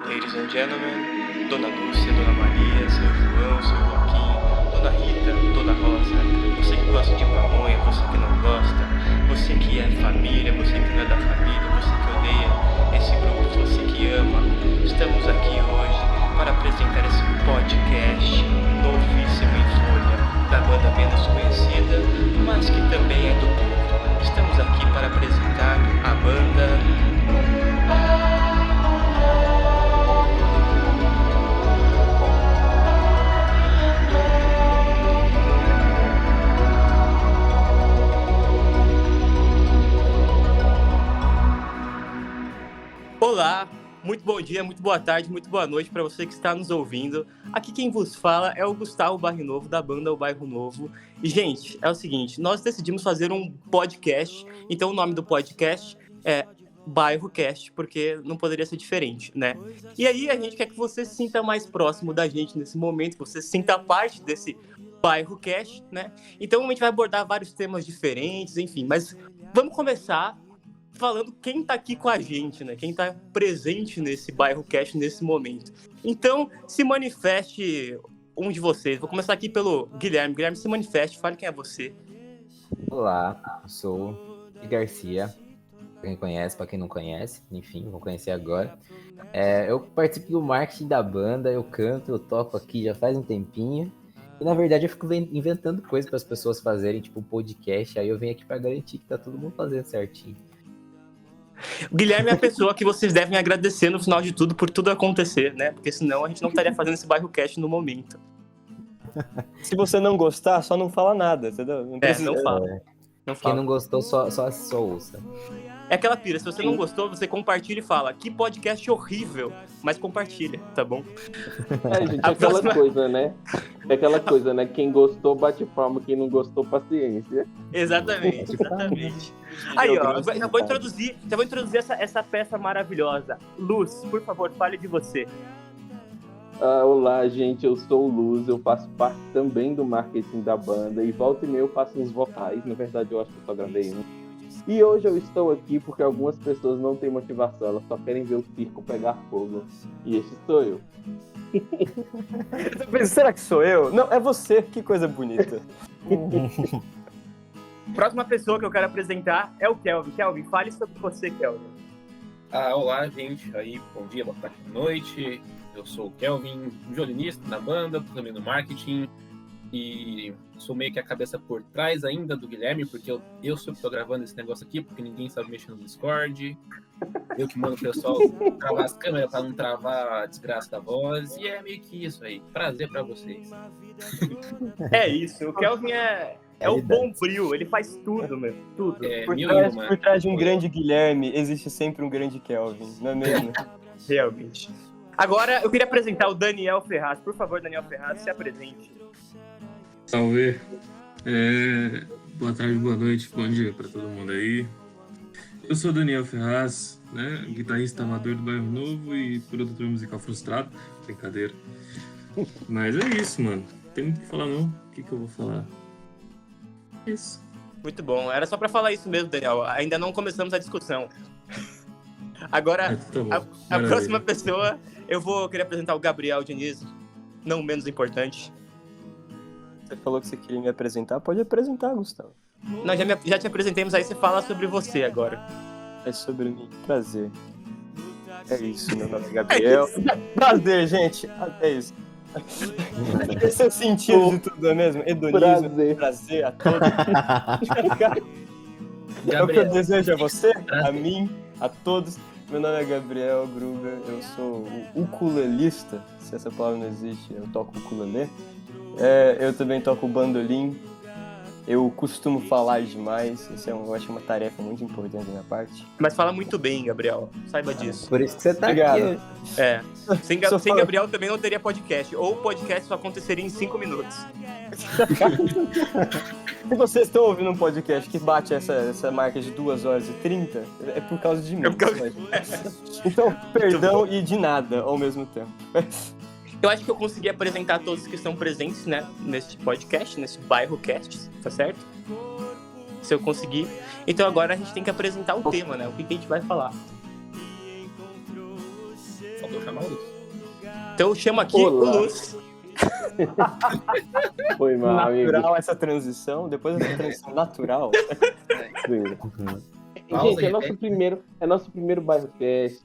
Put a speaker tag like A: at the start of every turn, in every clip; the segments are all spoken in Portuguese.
A: Ladies and gentlemen, Dona Lúcia, Dona Maria, seu João, seu Joaquim, Dona Rita, Dona Rosa, você que gosta de pamonha, você que não gosta, você que é família, você que não é da família, você que odeia esse grupo, você que ama, estamos aqui hoje para apresentar esse podcast novíssimo em folha, da banda menos conhecida, mas que também é do povo. Estamos aqui para apresentar a banda... Olá, muito bom dia, muito boa tarde, muito boa noite para você que está nos ouvindo. Aqui quem vos fala é o Gustavo Bairro Novo, da banda O Bairro Novo. E, gente, é o seguinte, nós decidimos fazer um podcast, então o nome do podcast é Bairro Cast, porque não poderia ser diferente, né? E aí a gente quer que você se sinta mais próximo da gente nesse momento, que você se sinta parte desse Bairro Cast, né? Então a gente vai abordar vários temas diferentes, enfim, mas vamos começar falando quem tá aqui com a gente, né? Quem tá presente nesse Bairro Cast nesse momento. Então, se manifeste um de vocês. Vou começar aqui pelo Guilherme. Guilherme, se manifeste, fale quem é você.
B: Olá, eu sou o Garcia. Pra quem conhece, pra quem não conhece, enfim, vou conhecer agora. Eu participo do marketing da banda, eu canto, eu toco aqui já faz um tempinho. E na verdade eu fico inventando coisas para as pessoas fazerem, tipo podcast. Aí eu venho aqui para garantir que tá todo mundo fazendo certinho.
A: O Guilherme é a pessoa que vocês devem agradecer no final de tudo por tudo acontecer, né? Porque senão a gente não estaria fazendo esse Bairro Cast no momento.
C: Se você não gostar, só não fala nada, entendeu?
A: Não precisa... não fala. Não fala.
B: Quem não gostou, só ouça.
A: É aquela pira, se você não gostou, você compartilha e fala que podcast horrível, mas compartilha, tá bom?
D: Gente, é aquela coisa, né? Quem gostou, bate palma, quem não gostou, paciência.
A: Exatamente. Aí, ó, já vou introduzir essa peça maravilhosa. Luz, por favor, fale de você.
D: Olá, gente, eu sou o Luz, eu faço parte também do marketing da banda e volta e meia eu faço uns vocais, na verdade eu acho que eu só gravei um. E hoje eu estou aqui porque algumas pessoas não têm motivação, elas só querem ver o circo pegar fogo. E esse sou eu.
C: Será que sou eu? Não, é você, que coisa bonita.
A: Próxima pessoa que eu quero apresentar é o Kelvin. Kelvin, fale sobre você, Kelvin.
E: Olá, gente. Aí, bom dia, boa tarde, boa noite. Eu sou o Kelvin, violinista da banda, também no marketing. E sou meio que a cabeça por trás ainda do Guilherme, porque eu sou que tô gravando esse negócio aqui, porque ninguém sabe mexer no Discord. Eu que mando o pessoal travar as câmeras para não travar a desgraça da voz. E é meio que isso aí. Prazer para vocês.
A: É isso. O Kelvin é o bombril. Ele faz tudo, meu. Tudo.
C: Por trás de um grande Guilherme, existe sempre um grande Kelvin, não é mesmo?
A: Realmente. Agora, eu queria apresentar o Daniel Ferraz. Por favor, Daniel Ferraz, se apresente.
F: Salve. Boa tarde, boa noite, bom dia para todo mundo aí. Eu sou Daniel Ferraz, né, guitarrista amador do Bairro Novo e produtor musical frustrado. Brincadeira. Mas é isso, mano. Tem muito o que falar, não. O que eu vou falar? Isso.
A: Muito bom. Era só para falar isso mesmo, Daniel. Ainda não começamos a discussão. Agora, a próxima pessoa, eu vou querer apresentar o Gabriel Diniz, não menos importante.
C: Você falou que você queria me apresentar, pode apresentar, Gustavo.
A: Não, já te apresentei, mas aí você fala sobre você agora.
C: É sobre mim, prazer. É isso, meu nome é Gabriel. Prazer, gente, é isso. Esse é o sentido de tudo, não é mesmo? Hedonismo, prazer a todos. É o que eu desejo a você, a mim, a todos. Meu nome é Gabriel Gruga, eu sou o ukulelista, se essa palavra não existe, eu toco ukulele. Eu também toco bandolim, eu costumo falar demais, isso eu acho uma tarefa muito importante da minha parte.
A: Mas fala muito bem, Gabriel, saiba disso.
B: Por isso que você tá
C: Obrigado.
B: aqui.
A: Sem Gabriel também não teria podcast, ou o podcast só aconteceria em 5 minutos.
C: Se vocês estão ouvindo um podcast que bate essa marca de 2h30, é por causa de mim. Então, perdão e de nada ao mesmo tempo.
A: Eu acho que eu consegui apresentar todos que estão presentes, né, nesse podcast, nesse Bairro Cast, tá certo? Se eu conseguir. Então agora a gente tem que apresentar o tema, né? O que a gente vai falar.
E: faltou chamar o Luz.
A: Então eu chamo aqui
D: Olá.
A: o Luz.
D: Foi mal, amigo.
C: Natural essa transição, depois dessa transição natural.
E: Pausa,
D: Gente,
E: repete.
D: é nosso primeiro BairroCast.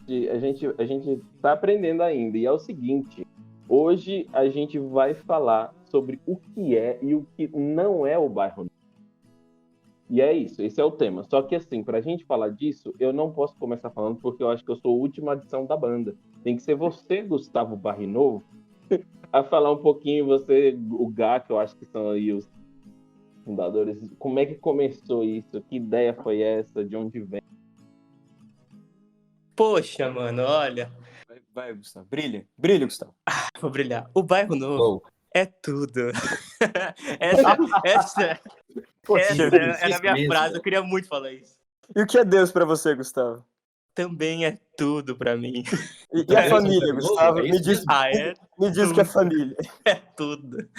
D: A gente tá aprendendo ainda. E é o seguinte: hoje a gente vai falar sobre o que é e o que não é o bairro novo. E é isso, esse é o tema. Só que assim, pra gente falar disso, eu não posso começar falando porque eu acho que eu sou a última adição da banda. Tem que ser você, Gustavo Barrinovo, a falar um pouquinho, você, o Gá, que eu acho que são aí os fundadores. Como é que começou isso? Que ideia foi essa? De onde vem?
A: Poxa, mano, olha,
C: Vai, Gustavo. Brilha. Brilha, Gustavo.
A: vou brilhar. O bairro novo
B: Uou.
A: é tudo. Essa
C: Poxa,
A: era a minha
E: mesmo.
A: frase, eu queria muito falar isso.
C: E o que é Deus pra você, Gustavo?
A: Também é tudo pra mim.
C: E a
E: É,
C: família,
E: isso é
C: Gustavo?
E: novo, é
C: Me
E: isso
C: diz,
A: É
C: me diz que é família.
A: tudo.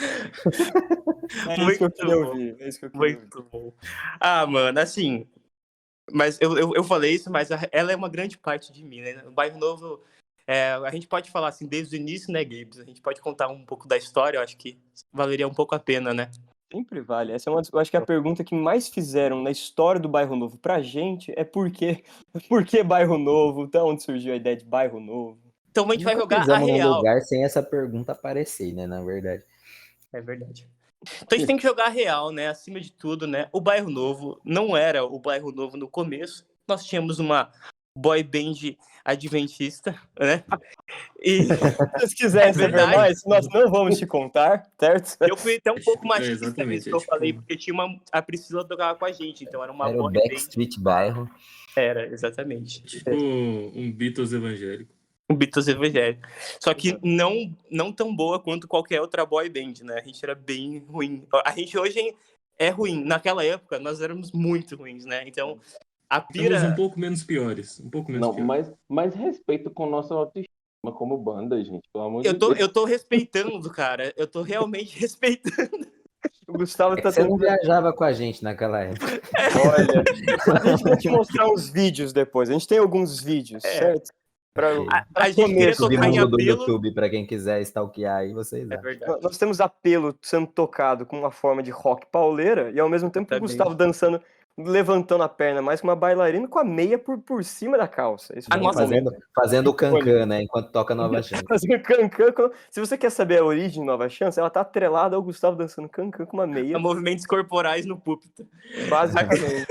C: É isso que eu queria
A: Muito bom.
C: ouvir. É isso que eu queria ouvir.
A: Muito bom. Ah, mano, assim, mas eu falei isso, mas ela é uma grande parte de mim, né? O Bairro Novo, a gente pode falar assim, desde o início, né, Gabes? A gente pode contar um pouco da história, eu acho que valeria um pouco a pena, né?
C: Sempre vale. Essa é eu acho que a pergunta que mais fizeram na história do Bairro Novo pra gente é por que Bairro Novo? Da onde surgiu a ideia de Bairro Novo?
A: Então a gente vai
B: Nunca
A: jogar a
B: pisamos num
A: real.
B: lugar sem essa pergunta aparecer, né? Na verdade.
A: É verdade. Então a gente tem que jogar a real, né? Acima de tudo, né? O Bairro Novo não era o Bairro Novo no começo. Nós tínhamos uma boy band adventista, né? E
C: Se vocês quiserem
A: É
C: saber
A: verdade.
C: mais, nós não vamos te contar, certo?
A: eu fui até um pouco machista
F: exatamente,
A: nisso que eu
F: tipo-
A: falei, porque tinha a Priscila tocava com a gente, então era uma
B: Era o
A: boy band.
B: Backstreet Bairro.
A: Era, exatamente.
F: Tipo um Beatles evangélico.
A: Um Beatles evangélico. Só que não tão boa quanto qualquer outra boy band, né? A gente era bem ruim. A gente hoje é ruim. Naquela época, nós éramos muito ruins, né? Então, a
F: Somos um
A: pira...
F: pouco menos piores. Um pouco menos
D: Não,
F: piores.
D: mas respeito com nossa autoestima como banda, gente. Pelo amor de
A: Eu
D: Deus.
A: tô respeitando, cara. Eu tô realmente respeitando.
C: O Gustavo
B: É que
C: tá
B: você não
C: tentando.
B: viajava com a gente naquela época.
C: Olha, a gente vai te mostrar uns vídeos depois. A gente tem alguns vídeos, certo?
A: A gente queria
C: começo,
A: tocar em
B: Submundo do
A: apelo.
B: YouTube, pra quem quiser stalkear aí, vocês
A: É
B: acham.
A: verdade.
C: Nós temos apelo sendo tocado com uma forma de rock pauleira e ao mesmo tempo o
A: Exatamente.
C: Gustavo dançando, levantando a perna mais que uma bailarina com a meia por cima da calça. Isso
A: A
C: foi
A: nossa-
B: Fazendo o cancan, né? Enquanto toca Nova Chance.
C: Fazendo cancan. Se você quer saber a origem de Nova Chance, ela tá atrelada ao Gustavo dançando cancan com uma
A: A
C: meia,
A: movimentos corporais no púlpito.
C: basicamente.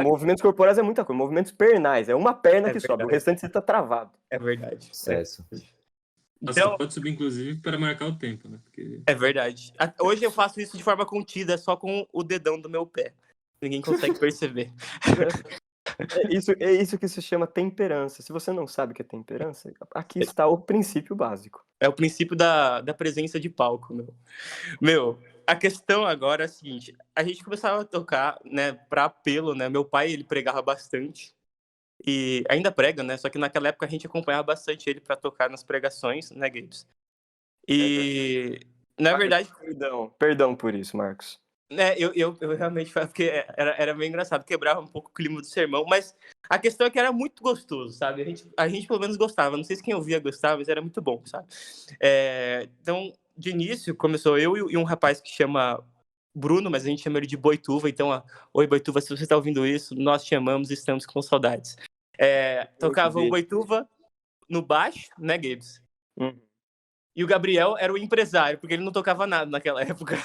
C: Movimentos corporais é muita coisa, movimentos pernais, é uma perna
A: É
C: que sobe, o
A: verdade.
C: restante você tá travado.
A: É verdade.
B: Sucesso.
F: Você
A: Então,
F: pode subir, inclusive, para marcar o tempo, né? Porque
A: é verdade. Hoje eu faço isso de forma contida, só com o dedão do meu pé. Ninguém consegue perceber.
C: É isso que se chama temperança. Se você não sabe o que é temperança, aqui está o princípio básico.
A: É o princípio da presença de palco, meu. Meu, a questão agora é a seguinte. A gente começava a tocar, né, pra apelo, né? Meu pai, ele pregava bastante. E ainda prega, né? Só que naquela época a gente acompanhava bastante ele pra tocar nas pregações, né, Gabes? E, na verdade,
C: Perdão por isso, Marcos.
A: né, eu realmente falei, porque era meio engraçado, quebrava um pouco o clima do sermão, mas a questão é que era muito gostoso, sabe? A gente pelo menos gostava, não sei se quem ouvia gostava, mas era muito bom, sabe? Então, de início, começou eu e um rapaz que chama Bruno, mas a gente chama ele de Boituva, então, oi Boituva, se você tá ouvindo isso, nós te amamos e estamos com saudades. Tocava o Boituva no baixo, né, Gabes? E o Gabriel era o empresário, porque ele não tocava nada naquela época.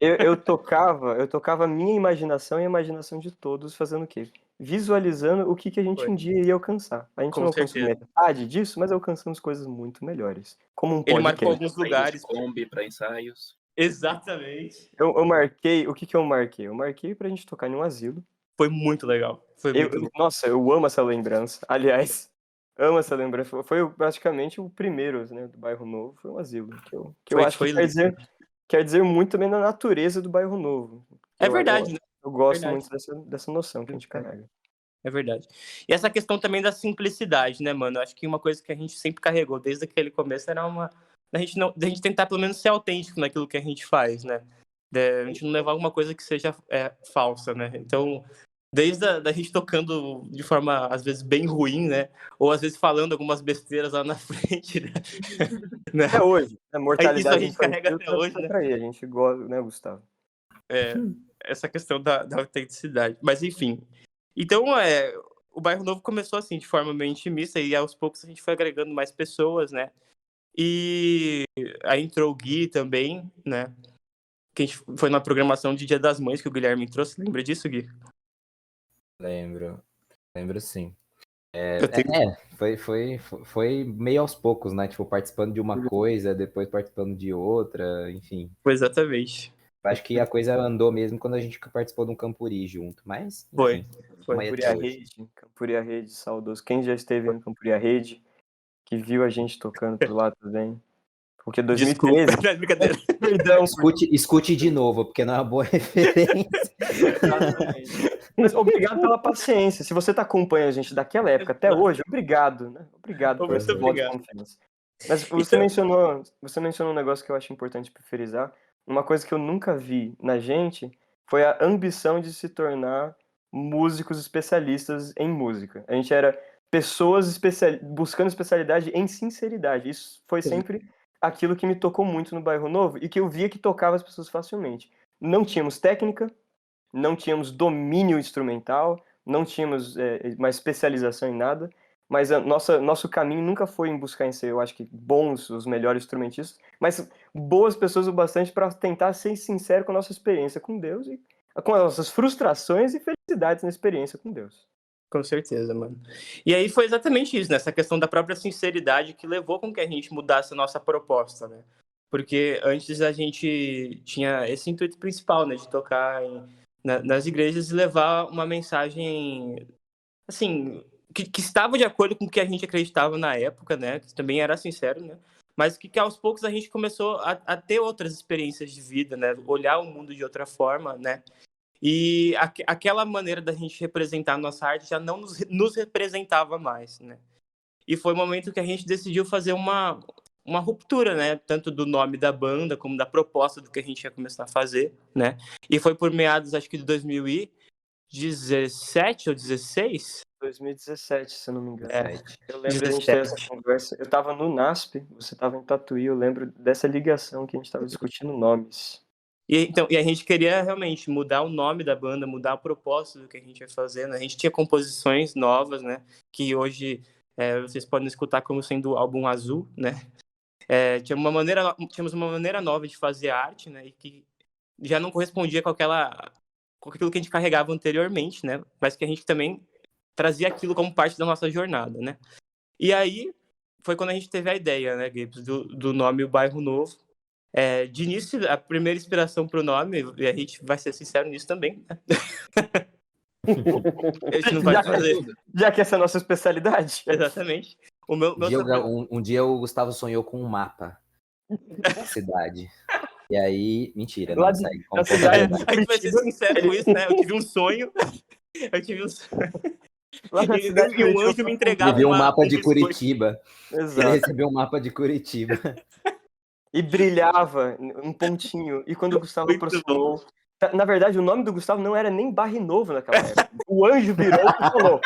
C: Eu tocava a minha imaginação e a imaginação de todos, fazendo o quê? Visualizando o que a gente
A: Foi.
C: um dia ia alcançar. A gente
A: Com
C: não alcançou
A: certeza.
C: metade disso, mas alcançamos coisas muito melhores. Como um
A: Ele marcou
C: podcast.
A: alguns lugares.
E: Kombi para ensaios.
A: Exatamente.
C: Eu marquei, o que eu marquei? Eu marquei pra gente tocar em um asilo.
A: Foi muito legal. Foi muito bom.
C: Nossa, eu amo essa lembrança. Aliás, amo essa lembrança. Foi praticamente o primeiro, né, do Bairro Novo. Foi um asilo. Que eu acho que quer dizer muito também na natureza do Bairro Novo.
A: É verdade, né?
C: Eu gosto
A: Verdade.
C: muito dessa noção que a gente carrega.
A: É verdade. E essa questão também da simplicidade, né, mano? Eu acho que uma coisa que a gente sempre carregou desde aquele começo era da gente tentar pelo menos ser autêntico naquilo que a gente faz, né? A gente não levar alguma coisa que seja falsa, né? Então, Desde da gente tocando de forma, às vezes, bem ruim, né? Ou às vezes falando algumas besteiras lá na frente, né? Né?
C: Até hoje, a
A: Isso a
C: mortalidade
A: gente carrega
C: infantil
A: até hoje,
C: tá
A: né?
C: pra aí. A gente gosta, né, Gustavo?
A: Essa questão da autenticidade. Mas, enfim. Então, o Bairro Novo começou assim, de forma meio intimista, e aos poucos a gente foi agregando mais pessoas, né? E aí entrou o Gui também, né? Que a gente foi na programação de Dia das Mães que o Guilherme trouxe. Lembra disso, Gui?
B: Lembro sim.
A: Eu tenho...
B: Foi meio aos poucos, né? Tipo, participando de uma coisa, depois participando de outra, enfim.
A: Foi exatamente.
B: Acho que a coisa andou mesmo quando a gente participou de um Campuri junto, mas,
A: Foi.
B: enfim,
A: Foi.
B: estamos aí
C: Campuria
B: até hoje.
C: Rede, Campuria Rede, saudoso. Quem já esteve no Campuria Rede, que viu a gente tocando por lá também. Porque
A: Desculpa,
C: 2013,
A: não é brincadeira.
C: perdão,
B: Escute de novo, porque não é uma boa referência.
C: exatamente. Mas obrigado pela paciência. Se você tá acompanhando a gente daquela época até hoje, obrigado, né? Obrigado por
A: Muito
C: esse voto de
A: obrigado.
C: confiança. Mas você
A: Então-
C: mencionou um negócio que eu acho importante frisar. Uma coisa que eu nunca vi na gente foi a ambição de se tornar músicos especialistas em música. A gente era pessoas buscando especialidade em sinceridade. Isso foi sempre aquilo que me tocou muito no Bairro Novo e que eu via que tocava as pessoas facilmente. Não tínhamos técnica, não tínhamos domínio instrumental, não tínhamos uma especialização em nada, mas nosso caminho nunca foi em buscar em ser, eu acho que, bons, os melhores instrumentistas, mas boas pessoas o bastante para tentar ser sincero com a nossa experiência com Deus e com as nossas frustrações e felicidades na experiência com Deus.
A: Com certeza, mano. E aí foi exatamente isso, né? Essa questão da própria sinceridade que levou com que a gente mudasse a nossa proposta, né? Porque antes a gente tinha esse intuito principal, né? De tocar nas igrejas e levar uma mensagem, assim, que estava de acordo com o que a gente acreditava na época, né? Que também era sincero, né? Mas que aos poucos a gente começou a ter outras experiências de vida, né? Olhar o mundo de outra forma, né? E aquela maneira da gente representar a nossa arte já não nos representava mais, né? E foi o momento que a gente decidiu fazer uma ruptura, né? Tanto do nome da banda, como da proposta do que a gente ia começar a fazer, né? E foi por meados, acho que de 2017 ou 16?
C: 2017, se eu não me engano. Eu lembro
A: 17.
C: a gente ter essa conversa. Eu estava no NASP, você estava em Tatuí, eu lembro dessa ligação que a gente estava discutindo nomes.
A: E a gente queria realmente mudar o nome da banda, mudar o propósito do que a gente ia fazer, né? A gente tinha composições novas, né? Que hoje vocês podem escutar como sendo o álbum Azul, né? Tínhamos uma maneira nova de fazer arte, né? E que já não correspondia com aquilo que a gente carregava anteriormente, né? Mas que a gente também trazia aquilo como parte da nossa jornada, né? E aí foi quando a gente teve a ideia, né, Gibbs, do nome O Bairro Novo. De início, a primeira inspiração para o nome, e a gente vai ser sincero nisso também, né? A gente não vai fazer.
C: Já que essa é a nossa especialidade.
A: Exatamente.
B: Um dia o Gustavo sonhou com um mapa da cidade. E aí, mentira,
C: Lá
B: não,
C: de-
B: sai
C: da
B: como
C: cidade
B: verdade.
A: A gente vai ser sincero com isso, né? Eu tive um sonho.
C: Lá na cidade
A: E um
C: Curitiba,
A: anjo me
B: Ele
A: entregava
B: viu um mapa de
A: biscoito.
B: Curitiba. Ele
C: Exato.
B: recebeu um mapa de Curitiba.
C: E brilhava um pontinho. E quando o Gustavo
A: Muito
C: aproximou. Na verdade, o nome do Gustavo não era nem Barre Novo naquela época. O anjo virou e falou.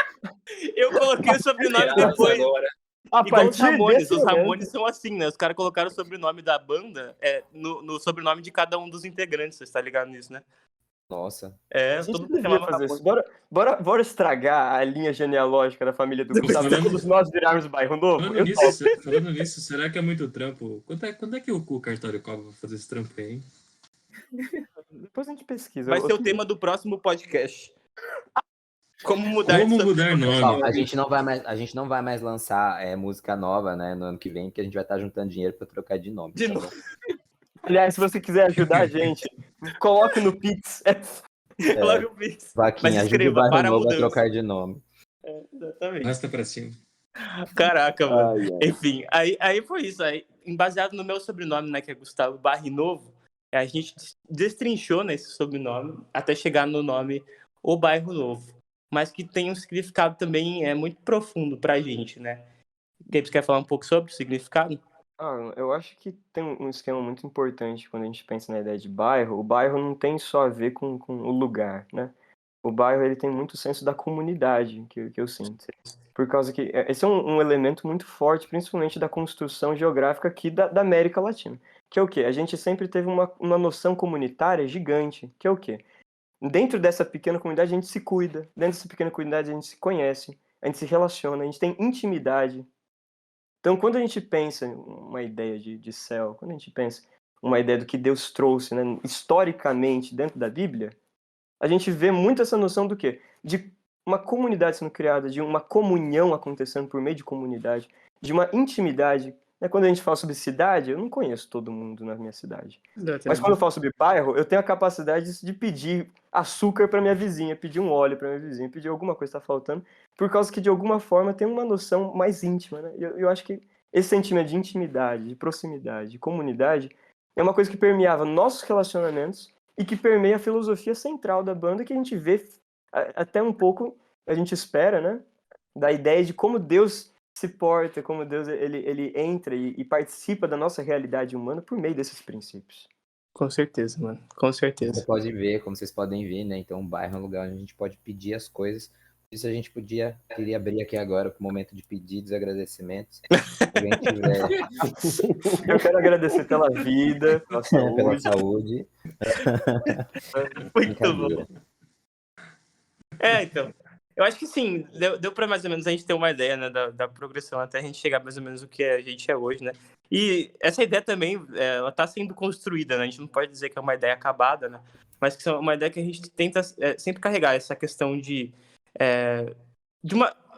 A: Eu coloquei o sobrenome
E: Graças
A: depois.
E: agora.
C: A
A: Igual os
C: partir
A: Ramones.
C: desse
A: Os
C: momento,
A: Ramones são assim, né? Os caras colocaram o sobrenome da banda no sobrenome de cada um dos integrantes. Você está ligado nisso, né?
B: Nossa.
C: a gente
A: Todo mundo
C: devia
A: chamava
C: fazer
A: Ramones.
C: isso. Bora estragar a linha genealógica da família do Gustavo.
F: Falando-
C: Todos nós virarmos Bairro Novo.
F: Falando nisso, será que é muito trampo? Quando é que o cartório cobra pra fazer esse trampo aí, hein?
C: Depois a gente pesquisa.
A: Vai ser o tema do próximo podcast. Como mudar
F: Como
A: de
F: mudar
B: Pessoal,
F: nome?
B: a gente não vai mais lançar música nova, né, no ano que vem, porque a gente vai estar juntando dinheiro para trocar de nome.
A: De
B: tá
A: novo.
B: bom?
C: Aliás, se você quiser ajudar a gente, coloque no Pix.
A: Logo Pix.
B: Vaquinha,
A: Mas
B: ajude o
A: escreva
B: Bairro
A: para a
B: Novo a
A: mudança.
B: trocar de nome.
A: Exatamente.
F: Rasta pra cima.
A: Caraca, mano.
D: Ai, ai.
A: Enfim, aí foi isso. Aí, baseado no meu sobrenome, né, que é Gustavo Barre Novo, a gente destrinchou nesse sobrenome até chegar no nome O Bairro Novo. Mas que tem um significado também muito profundo pra gente, né? Você quer falar um pouco sobre o significado?
C: Eu acho que tem um esquema muito importante quando a gente pensa na ideia de bairro. O bairro não tem só a ver com o lugar, né? o bairro ele tem muito senso da comunidade, que eu sinto. Por causa que esse é um elemento muito forte, principalmente da construção geográfica aqui da América Latina. Que é o quê? A gente sempre teve uma noção comunitária gigante, que é o quê? Dentro dessa pequena comunidade a gente se cuida, dentro dessa pequena comunidade a gente se conhece, a gente se relaciona, a gente tem intimidade. Então, quando a gente pensa em uma ideia de céu, quando a gente pensa uma ideia do que Deus trouxe, né, historicamente dentro da Bíblia, a gente vê muito essa noção do quê? De uma comunidade sendo criada, de uma comunhão acontecendo por meio de comunidade, de uma intimidade. Né? Quando a gente fala sobre cidade, eu não conheço todo mundo na minha cidade. Mas quando eu falo sobre bairro, eu tenho a capacidade de pedir açúcar para minha vizinha, pedir um óleo para minha vizinha, pedir alguma coisa que está faltando, por causa que de alguma forma tem uma noção mais íntima. Né? Eu acho que esse sentimento de intimidade, de proximidade, de comunidade, é uma coisa que permeava nossos relacionamentos e que permeia a filosofia central da banda, que a gente vê até um pouco, a gente espera, né? Da ideia de como Deus se porta, como Deus ele entra e participa da nossa realidade humana por meio desses princípios.
A: Com certeza, mano. Com certeza.
B: Você pode ver, como vocês podem ver, né? Então, um bairro é um lugar onde a gente pode pedir as coisas. Isso a gente queria abrir aqui agora para o momento de pedidos e agradecimentos. Quem tiver...
C: Eu quero agradecer pela vida, pela saúde.
B: Pela saúde.
A: Muito bom. Então. Eu acho que sim, deu para mais ou menos a gente ter uma ideia, né, da progressão até a gente chegar mais ou menos o que a gente é hoje, né? E essa ideia também, ela tá sendo construída, né? A gente não pode dizer que é uma ideia acabada, né? Mas que é uma ideia que a gente tenta sempre carregar essa questão de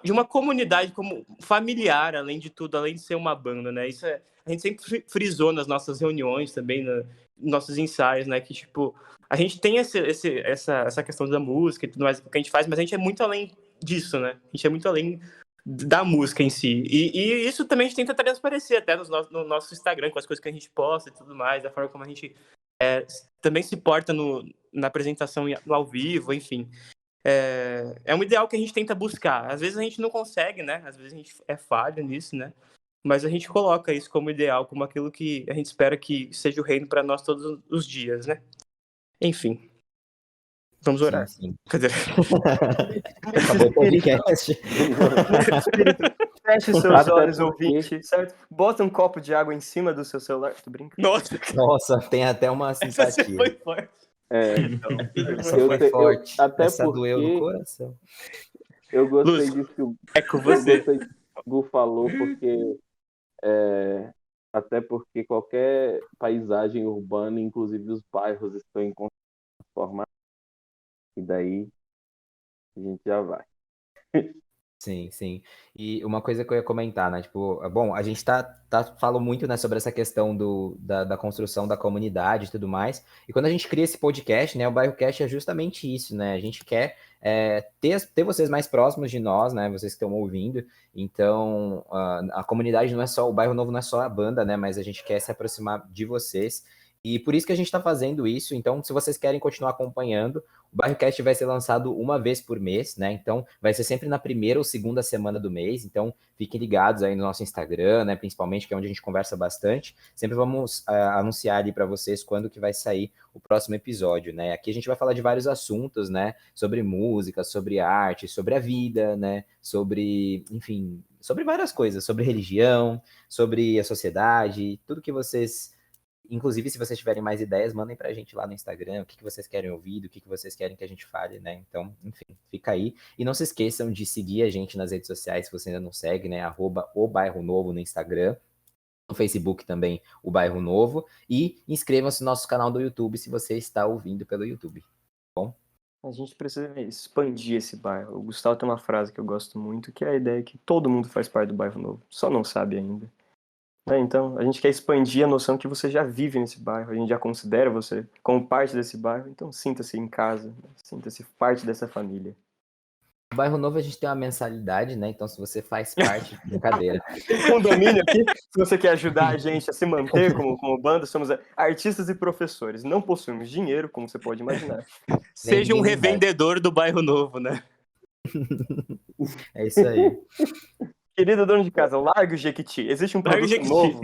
A: uma comunidade como familiar, além de tudo, além de ser uma banda, né? Isso a gente sempre frisou nas nossas reuniões também, nos nossos ensaios, né? Que, tipo, a gente tem essa questão da música e tudo mais que a gente faz, mas a gente é muito além disso, né? A gente é muito além da música em si. E isso também a gente tenta transparecer até no nosso Instagram, com as coisas que a gente posta e tudo mais, da forma como a gente também se porta na apresentação no ao vivo, enfim. É um ideal que a gente tenta buscar. Às vezes a gente não consegue, né? Às vezes a gente é falho nisso, né? Mas a gente coloca isso como ideal, como aquilo que a gente espera que seja o reino para nós todos os dias, né? Enfim. Vamos orar.
B: Sim.
A: Cadê?
B: Acabou o podcast.
C: Espírito, feche seus olhos, ouvinte, certo? Bota um copo de água em cima do seu celular. Tô brincando.
B: Nossa, tem até uma
A: Essa
B: simpatia.
A: foi forte.
B: Essa foi forte.
D: Até
B: essa
D: porque
B: doeu no coração.
D: Eu gostei
A: Lúcio,
D: disso que
A: é com você.
D: eu gostei que o Gu falou, porque até porque qualquer paisagem urbana, inclusive os bairros, estão em transformação. E daí a gente já vai.
B: Sim, sim. E uma coisa que eu ia comentar, né? Tipo, bom, a gente falou muito, né, sobre essa questão da construção da comunidade e tudo mais. E quando a gente cria esse podcast, né, o BairroCast é justamente isso, né? A gente quer ter vocês mais próximos de nós, né? Vocês que estão ouvindo. Então, a comunidade não é só, o Bairro Novo não é só a banda, né? Mas a gente quer se aproximar de vocês. E por isso que a gente está fazendo isso. Então, se vocês querem continuar acompanhando, o BairroCast vai ser lançado uma vez por mês, né? Então, vai ser sempre na primeira ou segunda semana do mês. Então, fiquem ligados aí no nosso Instagram, né? Principalmente, que é onde a gente conversa bastante. Sempre vamos anunciar ali para vocês quando que vai sair o próximo episódio, né? Aqui a gente vai falar de vários assuntos, né? Sobre música, sobre arte, sobre a vida, né? Sobre, enfim, sobre várias coisas. Sobre religião, sobre a sociedade, tudo que vocês... Inclusive, se vocês tiverem mais ideias, mandem pra gente lá no Instagram o que vocês querem ouvir, o que vocês querem que a gente fale, né? Então, enfim, fica aí. E não se esqueçam de seguir a gente nas redes sociais, se você ainda não segue, né? @obairronovo no Instagram. No Facebook também, o Bairro Novo. E inscrevam-se no nosso canal do YouTube se você está ouvindo pelo YouTube. Bom?
C: A gente precisa expandir esse bairro. O Gustavo tem uma frase que eu gosto muito, que é a ideia que todo mundo faz parte do Bairro Novo. Só não sabe ainda. Então, a gente quer expandir a noção que você já vive nesse bairro, a gente já considera você como parte desse bairro, então sinta-se em casa, sinta-se parte dessa família.
B: No Bairro Novo a gente tem uma mensalidade, né? Então, se você faz parte, brincadeira.
C: Condomínio aqui, se você quer ajudar a gente a se manter como banda, somos artistas e professores. Não possuímos dinheiro, como você pode imaginar.
A: Seja um revendedor do Bairro Novo, né?
B: É isso aí.
C: Querido dono de casa, largue o Jequiti. Existe um produto novo.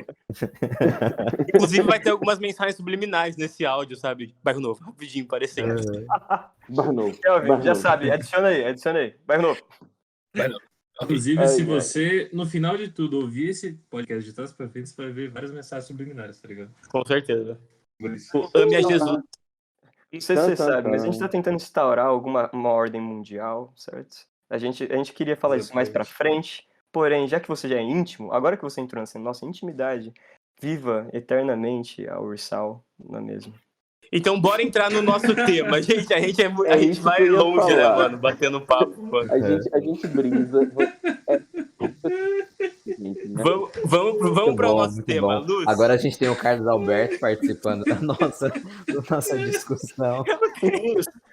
A: Inclusive, vai ter algumas mensagens subliminares nesse áudio, sabe? Bairro Novo, rapidinho, parecendo.
D: Bairro Novo.
C: Kelvin,
D: Bairro
C: já
D: Novo.
C: sabe, adiciona aí. Bairro Novo.
E: Vai não.
F: Inclusive,
D: Ai,
F: se
D: ai.
F: você, no final de tudo, ouvir esse podcast de trás pra frente, você vai ver várias mensagens subliminares, tá ligado?
A: Com certeza.
F: Por isso.
A: Ame a Jesus.
C: Não sei se você
D: Tan, tan,
C: sabe, mas a gente
D: tan.
C: tá tentando instaurar uma ordem mundial, certo? A gente queria falar isso mais pra frente, porém, já que você já é íntimo, agora que você entrou nessa nossa intimidade, viva eternamente a Ursal, não é mesmo?
A: Então, bora entrar no nosso tema. Gente, a gente
D: É
A: gente
D: isso
A: vai
D: que eu ia
A: longe, né,
D: falar.
A: mano? Batendo papo, mano.
D: A gente brisa. Gente, né?
A: Vamos para o nosso
B: muito
A: tema.
B: bom.
A: Luz.
B: Agora a gente tem o Carlos Alberto participando da nossa discussão.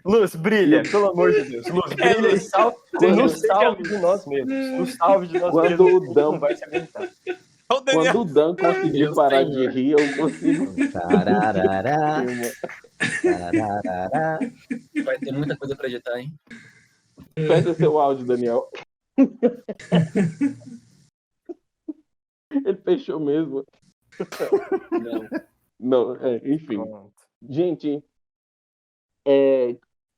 C: Luz, brilha, pelo amor de Deus. Luz, brilha e
A: Luz.
C: nos salve de nós mesmos. Nos salve de nós
D: Quando
C: mesmos.
D: o
C: A gente
D: Dan-
C: não vai se aguentar.
A: Olha o Daniel.
D: Quando o Dan conseguir
E: Meu
D: parar
E: senhor.
D: de rir, eu consigo.
B: Tararará, tararará.
E: Vai ter muita coisa pra editar, hein?
D: Fecha seu áudio, Daniel. Ele fechou mesmo.
E: Não.
D: Não, enfim.
C: Pronto.
D: Gente,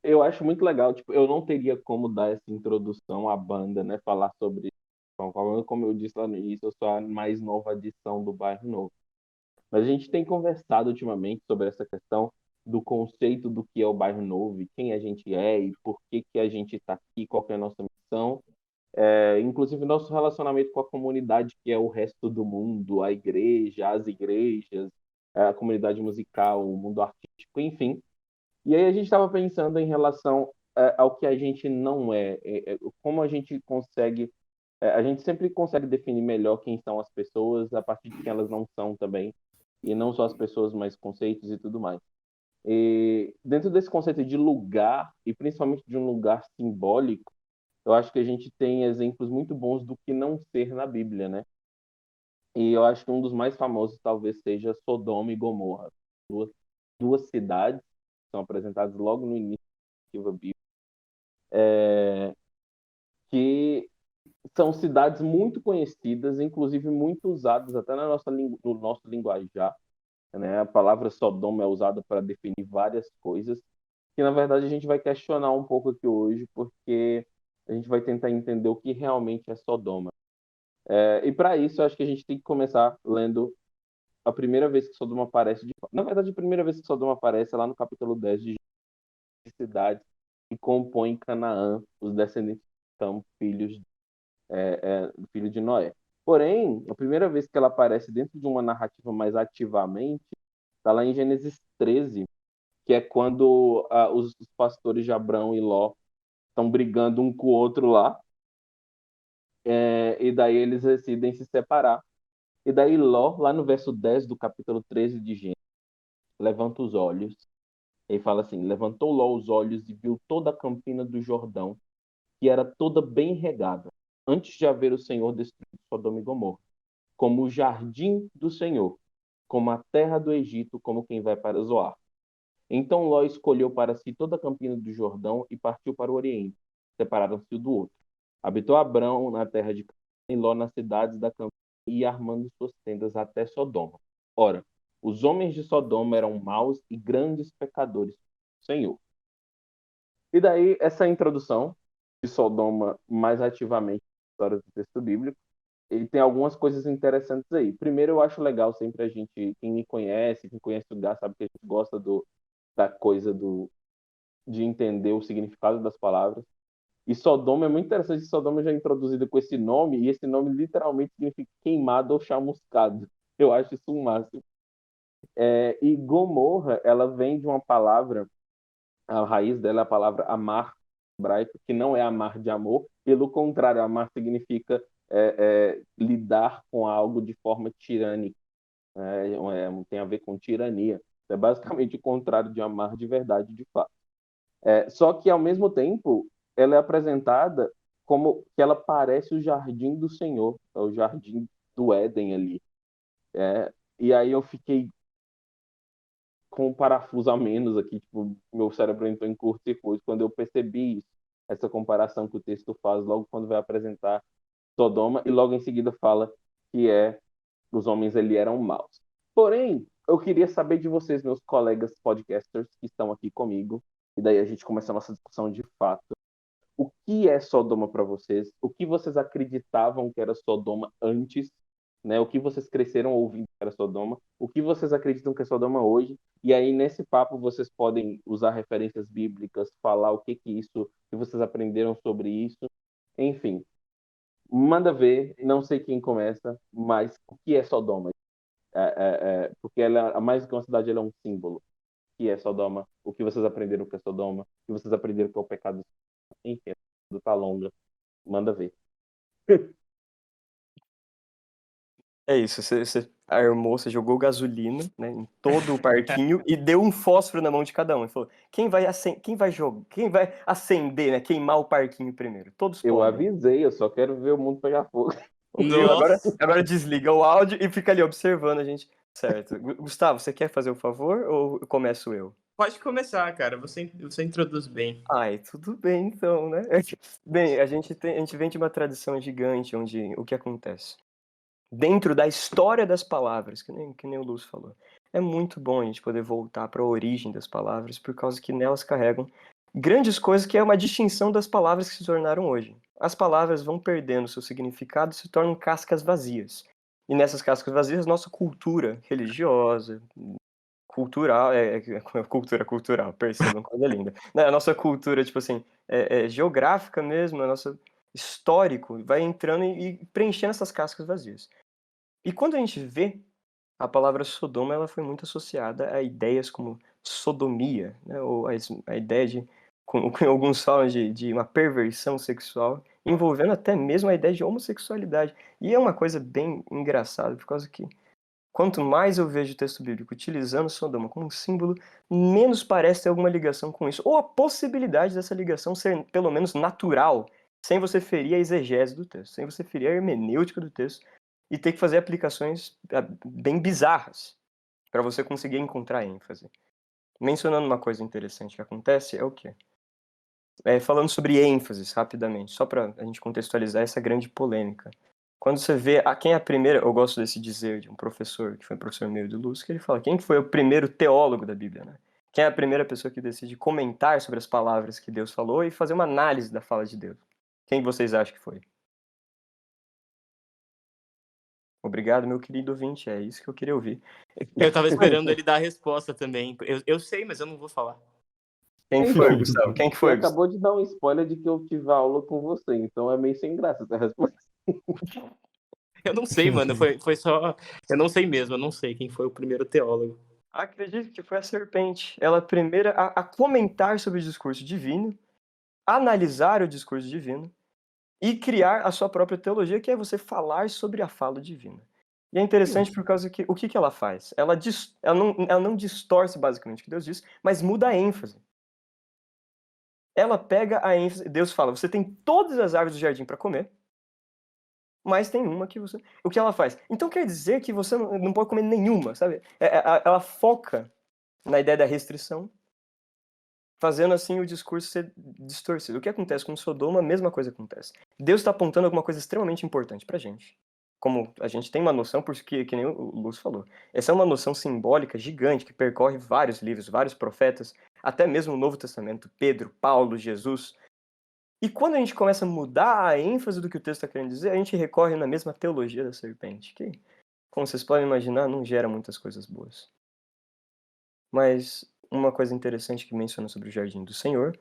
D: eu acho muito legal. Tipo, eu não teria como dar essa introdução à banda, né? Falar sobre. Como eu disse lá no início, eu sou a mais nova adição do Bairro Novo. Mas a gente tem conversado ultimamente sobre essa questão do conceito do que é o Bairro Novo, e quem a gente é e por que a gente está aqui, qual que é a nossa missão. Inclusive nosso relacionamento com a comunidade, que é o resto do mundo, a igreja, as igrejas, a comunidade musical, o mundo artístico, enfim. E aí a gente estava pensando em relação ao que a gente não é, como a gente consegue, a gente sempre consegue definir melhor quem são as pessoas a partir de quem elas não são também, e não só as pessoas, mas conceitos e tudo mais. E dentro desse conceito de lugar, e principalmente de um lugar simbólico, eu acho que a gente tem exemplos muito bons do que não ser na Bíblia, né? E eu acho que um dos mais famosos talvez seja Sodoma e Gomorra. Duas cidades que são apresentadas logo no início da narrativa bíblica, que são cidades muito conhecidas, inclusive muito usadas até no nosso linguajar, né? A palavra Sodoma é usada para definir várias coisas, que na verdade a gente vai questionar um pouco aqui hoje, porque a gente vai tentar entender o que realmente é Sodoma. E para isso, eu acho que a gente tem que começar lendo a primeira vez que Sodoma aparece. Na verdade, a primeira vez que Sodoma aparece é lá no capítulo 10 de cidades que compõem Canaã, os descendentes são filhos filho de Noé. Porém, a primeira vez que ela aparece dentro de uma narrativa mais ativamente está lá em Gênesis 13, que é quando os pastores de Abrão e Ló estão brigando um com o outro lá, e daí eles decidem se separar. E daí Ló, lá no verso 10 do capítulo 13 de Gênesis, levanta os olhos e fala assim: levantou Ló os olhos e viu toda a campina do Jordão, que era toda bem regada, antes de haver o Senhor destruído Sodoma e Gomorra, como o jardim do Senhor, como a terra do Egito, como quem vai para Zoar. Então Ló escolheu para si toda a campina do Jordão e partiu para o Oriente. Separaram-se um do outro. Habitou Abrão na terra de Canaã e Ló nas cidades da campina, e ia armando suas tendas até Sodoma. Ora, os homens de Sodoma eram maus e grandes pecadores do Senhor. E daí, essa introdução de Sodoma mais ativamente na história do texto bíblico, e tem algumas coisas interessantes aí. Primeiro, eu acho legal sempre a gente, quem me conhece, quem conhece o Gá, sabe que a gente gosta da coisa de entender o significado das palavras. E Sodoma é muito interessante. Sodoma já é introduzida com esse nome, e esse nome literalmente significa queimado ou chamuscado. Eu acho isso um máximo. E Gomorra, ela vem de uma palavra, a raiz dela é a palavra amar, hebraico, que não é amar de amor. Pelo contrário, amar significa lidar com algo de forma tirânica. Tem a ver com tirania. É basicamente o contrário de amar de verdade, de fato. Só que, ao mesmo tempo, ela é apresentada como que ela parece o jardim do Senhor, é o jardim do Éden ali. E aí eu fiquei com um parafuso a menos aqui, tipo, meu cérebro entrou em curto-circuito quando eu percebi isso, essa comparação que o texto faz logo quando vai apresentar Sodoma, e logo em seguida fala que é os homens ali eram maus. Porém, eu queria saber de vocês, meus colegas podcasters que estão aqui comigo, e daí a gente começa a nossa discussão de fato. O que é Sodoma para vocês? O que vocês acreditavam que era Sodoma antes? Né? O que vocês cresceram ouvindo que era Sodoma? O que vocês acreditam que é Sodoma hoje? E aí, nesse papo, vocês podem usar referências bíblicas, falar o que isso, o que vocês aprenderam sobre isso. Enfim, manda ver. Não sei quem começa, mas o que é Sodoma? Porque ela, mais do que uma cidade, ela é um símbolo. O que é Sodoma? O que vocês aprenderam que é Sodoma? O que vocês aprenderam que é o pecado? Enfim, tá longa. Manda ver.
C: É isso, você armou, você jogou gasolina, né, em todo o parquinho e deu um fósforo na mão de cada um. E falou: quem vai acender, né, queimar o parquinho primeiro? Todos
D: Eu
C: podem.
D: avisei, eu só quero ver o mundo pegar fogo.
C: Viu? Agora,
A: Nossa.
C: agora desliga o áudio e fica ali observando a gente. Certo. Gustavo, você quer fazer o favor ou começo eu?
A: Pode começar, cara. Você introduz bem.
C: Ai, tudo bem então, né? Bem, a gente vem de uma tradição gigante onde o que acontece? Dentro da história das palavras, que nem o Lúcio falou. É muito bom a gente poder voltar para a origem das palavras, por causa que nelas carregam grandes coisas que é uma distinção das palavras que se tornaram hoje. As palavras vão perdendo seu significado e se tornam cascas vazias. E nessas cascas vazias, nossa cultura religiosa, cultural, cultural, percebam, coisa linda. A nossa cultura, tipo assim, geográfica mesmo, a nossa histórico, vai entrando e preenchendo essas cascas vazias. E quando a gente vê a palavra Sodoma, ela foi muito associada a ideias como sodomia, né? Ou a ideia de, como alguns falam, de uma perversão sexual, envolvendo até mesmo a ideia de homossexualidade. E é uma coisa bem engraçada, por causa que quanto mais eu vejo o texto bíblico utilizando Sodoma como um símbolo, menos parece ter alguma ligação com isso, ou a possibilidade dessa ligação ser pelo menos natural, sem você ferir a exegese do texto, sem você ferir a hermenêutica do texto, e ter que fazer aplicações bem bizarras para você conseguir encontrar ênfase. Mencionando uma coisa interessante que acontece, é o quê? Falando sobre ênfases, rapidamente, só para a gente contextualizar essa grande polêmica. Quando você vê quem é a primeira, eu gosto desse dizer de um professor, que foi professor meu de Luz, que ele fala, quem foi o primeiro teólogo da Bíblia, né? Quem é a primeira pessoa que decide comentar sobre as palavras que Deus falou e fazer uma análise da fala de Deus? Quem vocês acham que foi? Obrigado, meu querido ouvinte, é isso que eu queria ouvir.
A: Eu tava esperando ele dar a resposta também. Eu sei, mas eu não vou falar.
C: Quem foi, Gustavo? Quem que
D: Você
C: foi, Gustavo?
D: acabou de dar um spoiler de que eu tive aula com você, então é meio sem graça essa resposta.
A: Eu não sei, mano. Foi só. Eu não sei mesmo, eu não sei quem foi o primeiro teólogo.
C: Acredito que foi a serpente. Ela primeira a comentar sobre o discurso divino, analisar o discurso divino e criar a sua própria teologia, que é você falar sobre a fala divina. E é interessante por causa que o que ela faz? Ela não distorce basicamente o que Deus diz, mas muda a ênfase. Ela pega a ênfase. Deus fala: você tem todas as árvores do jardim para comer, mas tem uma que você. O que ela faz? Então quer dizer que você não pode comer nenhuma, sabe? Ela foca na ideia da restrição, fazendo assim o discurso ser distorcido. O que acontece com Sodoma, a mesma coisa acontece. Deus está apontando alguma coisa extremamente importante pra gente. Como a gente tem uma noção, porque que nem o Lúcio falou. Essa é uma noção simbólica gigante que percorre vários livros, vários profetas, até mesmo o Novo Testamento, Pedro, Paulo, Jesus. E quando a gente começa a mudar a ênfase do que o texto está querendo dizer, a gente recorre na mesma teologia da serpente, que, como vocês podem imaginar, não gera muitas coisas boas. Mas uma coisa interessante que menciona sobre o Jardim do Senhor,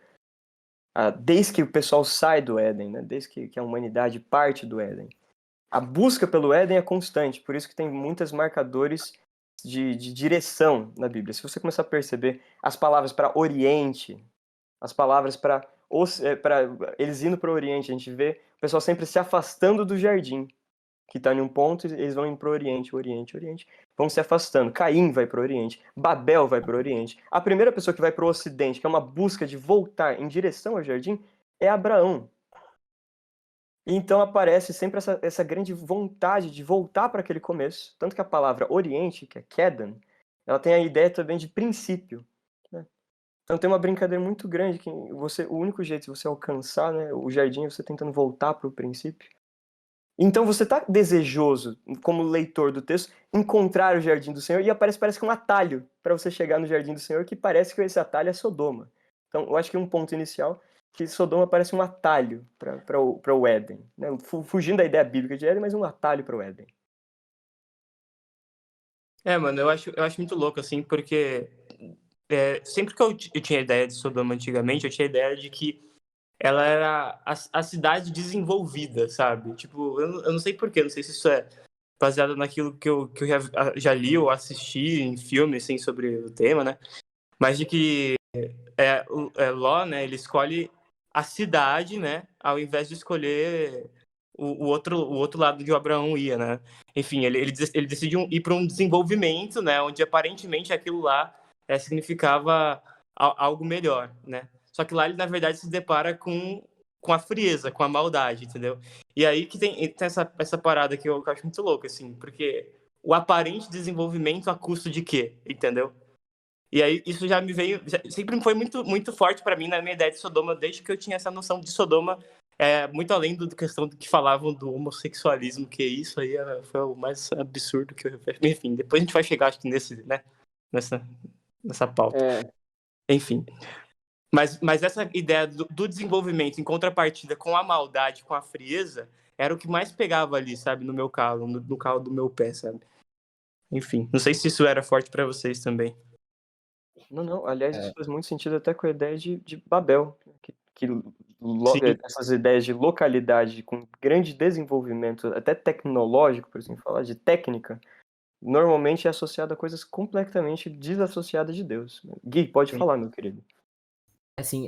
C: desde que o pessoal sai do Éden, né, desde que a humanidade parte do Éden, a busca pelo Éden é constante, por isso que tem muitos marcadores de direção na Bíblia. Se você começar a perceber as palavras para Oriente, as palavras para eles indo para o Oriente, a gente vê o pessoal sempre se afastando do jardim, que está em um ponto, eles vão indo para o Oriente, Oriente, Oriente, vão se afastando. Caim vai para o Oriente, Babel vai para o Oriente. A primeira pessoa que vai para o Ocidente, que é uma busca de voltar em direção ao jardim, é Abraão. E então aparece sempre essa grande vontade de voltar para aquele começo. Tanto que a palavra Oriente, que é Kedan, ela tem a ideia também de princípio. Né? Então tem uma brincadeira muito grande que o único jeito de você alcançar, né, o jardim é você tentando voltar para o princípio. Então você está desejoso, como leitor do texto, encontrar o jardim do Senhor, e parece que é um atalho para você chegar no jardim do Senhor, que parece que esse atalho é Sodoma. Então eu acho que um ponto inicial que Sodoma parece um atalho para o Éden, né? Fugindo da ideia bíblica de Éden, mas um atalho para o Éden.
A: Mano, eu acho muito louco, assim, porque sempre que eu tinha ideia de Sodoma antigamente, eu tinha ideia de que ela era a cidade desenvolvida, sabe? Tipo, eu não sei porquê, não sei se isso é baseado naquilo que eu já li ou assisti em filmes, assim, sobre o tema, né? Mas de que Ló, né, ele escolhe a cidade, né, ao invés de escolher o outro lado de Abraão ia, né? Enfim, ele decide ir para um desenvolvimento, né, onde aparentemente aquilo lá significava algo melhor, né? Só que lá ele, na verdade, se depara com a frieza, com a maldade, entendeu? E aí que tem essa parada que eu acho muito louca, assim, porque o aparente desenvolvimento a custo de quê, entendeu? E aí isso já me veio, sempre foi muito, muito forte para mim na minha ideia de Sodoma, desde que eu tinha essa noção de Sodoma, muito além do questão do que falavam do homossexualismo, que isso aí foi o mais absurdo que eu... Enfim, depois a gente vai chegar, acho que nessa pauta.
D: É,
A: Enfim, mas essa ideia do desenvolvimento em contrapartida com a maldade, com a frieza, era o que mais pegava ali, sabe, no meu calo, no calo do meu pé, sabe? Enfim, não sei se isso era forte para vocês também.
C: Não. Aliás, isso faz muito sentido até com a ideia de Babel,
A: Sim.
C: essas ideias de localidade com grande desenvolvimento, até tecnológico, por assim falar, de técnica, normalmente é associado a coisas completamente desassociadas de Deus. Gui, pode falar, meu querido.
B: Assim,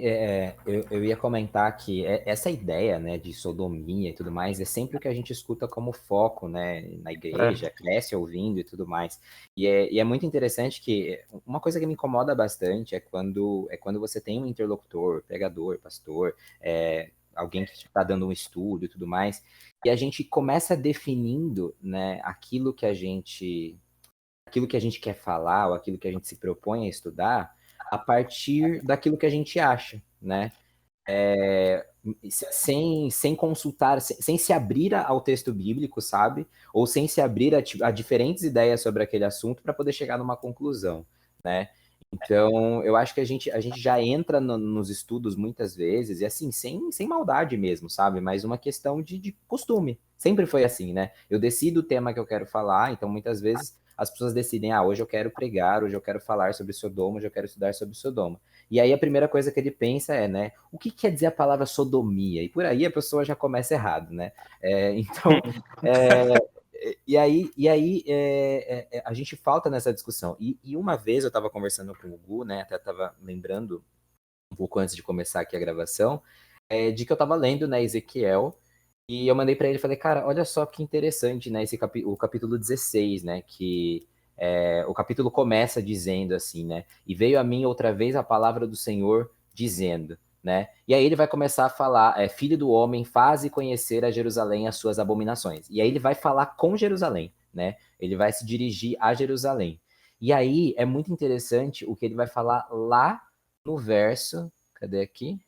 B: eu ia comentar que essa ideia, né, de sodomia e tudo mais, é sempre o que a gente escuta como foco, né, na igreja, cresce ouvindo e tudo mais. E é muito interessante que uma coisa que me incomoda bastante é quando você tem um interlocutor, pregador, pastor, alguém que está dando um estudo e tudo mais, e a gente começa definindo, né, aquilo que a gente quer falar ou aquilo que a gente se propõe a estudar a partir daquilo que a gente acha, né? Sem consultar, sem se abrir ao texto bíblico, sabe? Ou sem se abrir a diferentes ideias sobre aquele assunto para poder chegar numa conclusão, né? Então, eu acho que a gente já entra nos estudos muitas vezes, e assim, sem maldade mesmo, sabe? Mas uma questão de costume. Sempre foi assim, né? Eu decido o tema que eu quero falar, então muitas vezes as pessoas decidem, hoje eu quero pregar, hoje eu quero falar sobre Sodoma, hoje eu quero estudar sobre Sodoma. E aí a primeira coisa que ele pensa é, né, o que quer dizer a palavra sodomia? E por aí a pessoa já começa errado, né? Então, a gente falta nessa discussão. E uma vez eu estava conversando com o Gu, né, até estava lembrando um pouco antes de começar aqui a gravação, de que eu estava lendo, né, Ezequiel, e eu mandei para ele e falei, cara, olha só que interessante, né, o capítulo 16, né, que o capítulo começa dizendo assim, né, e veio a mim outra vez a palavra do Senhor dizendo, né, e aí ele vai começar a falar, filho do homem, faze conhecer a Jerusalém as suas abominações, e aí ele vai falar com Jerusalém, né, ele vai se dirigir a Jerusalém, e aí é muito interessante o que ele vai falar lá no verso, cadê aqui? Deixa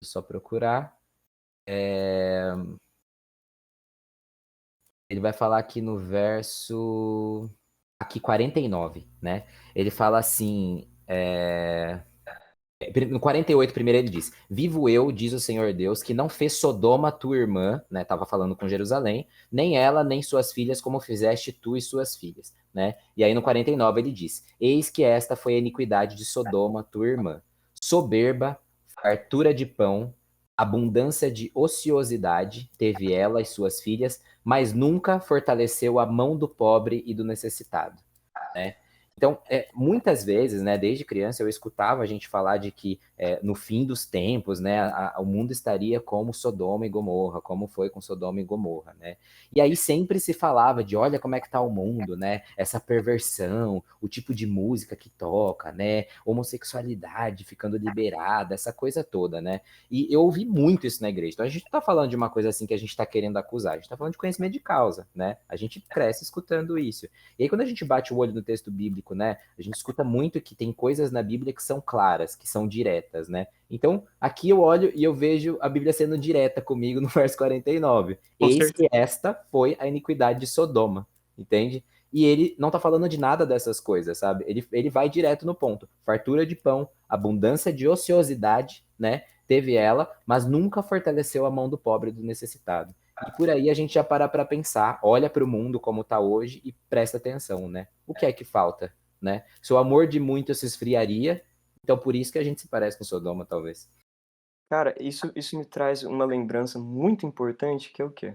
B: eu só procurar, ele vai falar aqui no verso aqui 49, né? Ele fala assim, no 48 primeiro ele diz, vivo eu, diz o Senhor Deus, que não fez Sodoma tua irmã, né? Tava falando com Jerusalém, nem ela, nem suas filhas, como fizeste tu e suas filhas, né? E aí no 49 ele diz, eis que esta foi a iniquidade de Sodoma tua irmã, soberba, fartura de pão, abundância de ociosidade teve ela e suas filhas, mas nunca fortaleceu a mão do pobre e do necessitado, né? Então, muitas vezes, né, desde criança, eu escutava a gente falar de que no fim dos tempos, né, o mundo estaria como Sodoma e Gomorra, como foi com Sodoma e Gomorra, né? E aí sempre se falava de, olha como é que tá o mundo, né? Essa perversão, o tipo de música que toca, né? Homossexualidade ficando liberada, essa coisa toda, né? E eu ouvi muito isso na igreja. Então a gente não tá falando de uma coisa assim que a gente tá querendo acusar, a gente tá falando de conhecimento de causa, né? A gente cresce escutando isso. E aí quando a gente bate o olho no texto bíblico bíblico, né? A gente escuta muito que tem coisas na Bíblia que são claras, que são diretas, né? Então, aqui eu olho e eu vejo a Bíblia sendo direta comigo no verso 49.
A: Com
B: Eis
A: certeza.
B: que esta foi a iniquidade de Sodoma, entende? E ele não tá falando de nada dessas coisas, sabe? Ele vai direto no ponto. Fartura de pão, abundância de ociosidade, né? Teve ela, mas nunca fortaleceu a mão do pobre e do necessitado. E por aí a gente já para pensar, olha para o mundo como está hoje e presta atenção, né? O que é que falta, né? Se o amor de muitos se esfriaria, então por isso que a gente se parece com Sodoma, talvez.
C: Cara, isso me traz uma lembrança muito importante, que é o quê?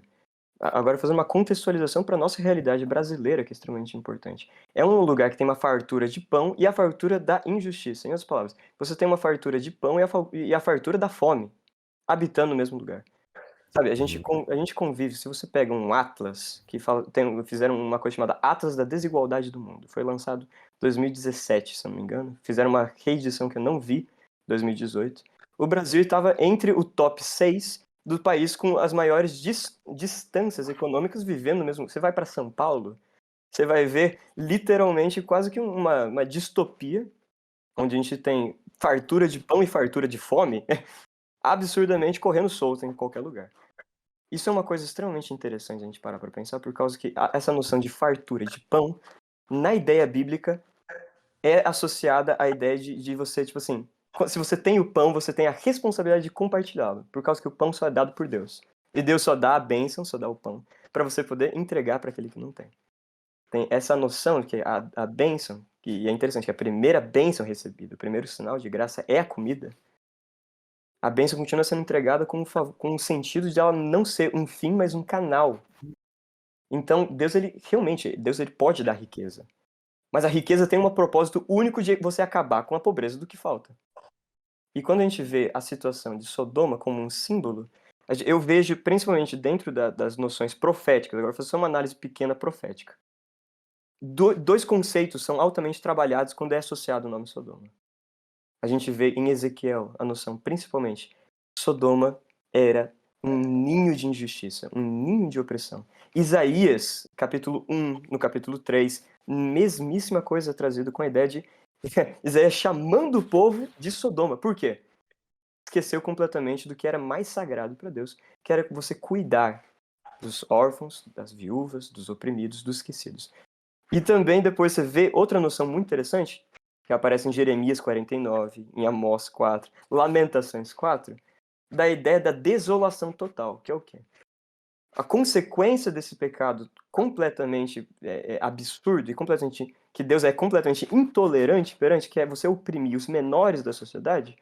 C: Agora, fazendo uma contextualização para a nossa realidade brasileira, que é extremamente importante. É um lugar que tem uma fartura de pão e a fartura da injustiça. Em outras palavras, você tem uma fartura de pão e a fartura da fome, habitando no mesmo lugar. Sabe, a gente convive, se você pega um atlas, fizeram uma coisa chamada Atlas da Desigualdade do Mundo. Foi lançado em 2017, se eu não me engano. Fizeram uma reedição que eu não vi, 2018. O Brasil estava entre o top 6 do país com as maiores distâncias econômicas vivendo mesmo. Você vai para São Paulo, você vai ver literalmente quase que uma distopia, onde a gente tem fartura de pão e fartura de fome, absurdamente correndo solto em qualquer lugar. Isso é uma coisa extremamente interessante a gente parar para pensar, por causa que essa noção de fartura de pão, na ideia bíblica, é associada à ideia de você, tipo assim, se você tem o pão, você tem a responsabilidade de compartilhá-lo, por causa que o pão só é dado por Deus. E Deus só dá a bênção, só dá o pão, para você poder entregar para aquele que não tem. Tem essa noção de que a bênção, que é interessante, que a primeira bênção recebida, o primeiro sinal de graça é a comida. A bênção continua sendo entregada com o sentido de ela não ser um fim, mas um canal. Então, Deus ele pode dar riqueza. Mas a riqueza tem um propósito único de você acabar com a pobreza do que falta. E quando a gente vê a situação de Sodoma como um símbolo, eu vejo, principalmente dentro das noções proféticas, agora vou fazer uma análise pequena profética. Dois conceitos são altamente trabalhados quando é associado o nome Sodoma. A gente vê em Ezequiel a noção, principalmente, Sodoma era um ninho de injustiça, um ninho de opressão. Isaías, capítulo 1, no capítulo 3, mesmíssima coisa trazida com a ideia de Isaías chamando o povo de Sodoma. Por quê? Esqueceu completamente do que era mais sagrado para Deus, que era você cuidar dos órfãos, das viúvas, dos oprimidos, dos esquecidos. E também depois você vê outra noção muito interessante, que aparece em Jeremias 49, em Amós 4, Lamentações 4, da ideia da desolação total, que é o quê? A consequência desse pecado completamente absurdo e que Deus é completamente intolerante perante, que é você oprimir os menores da sociedade,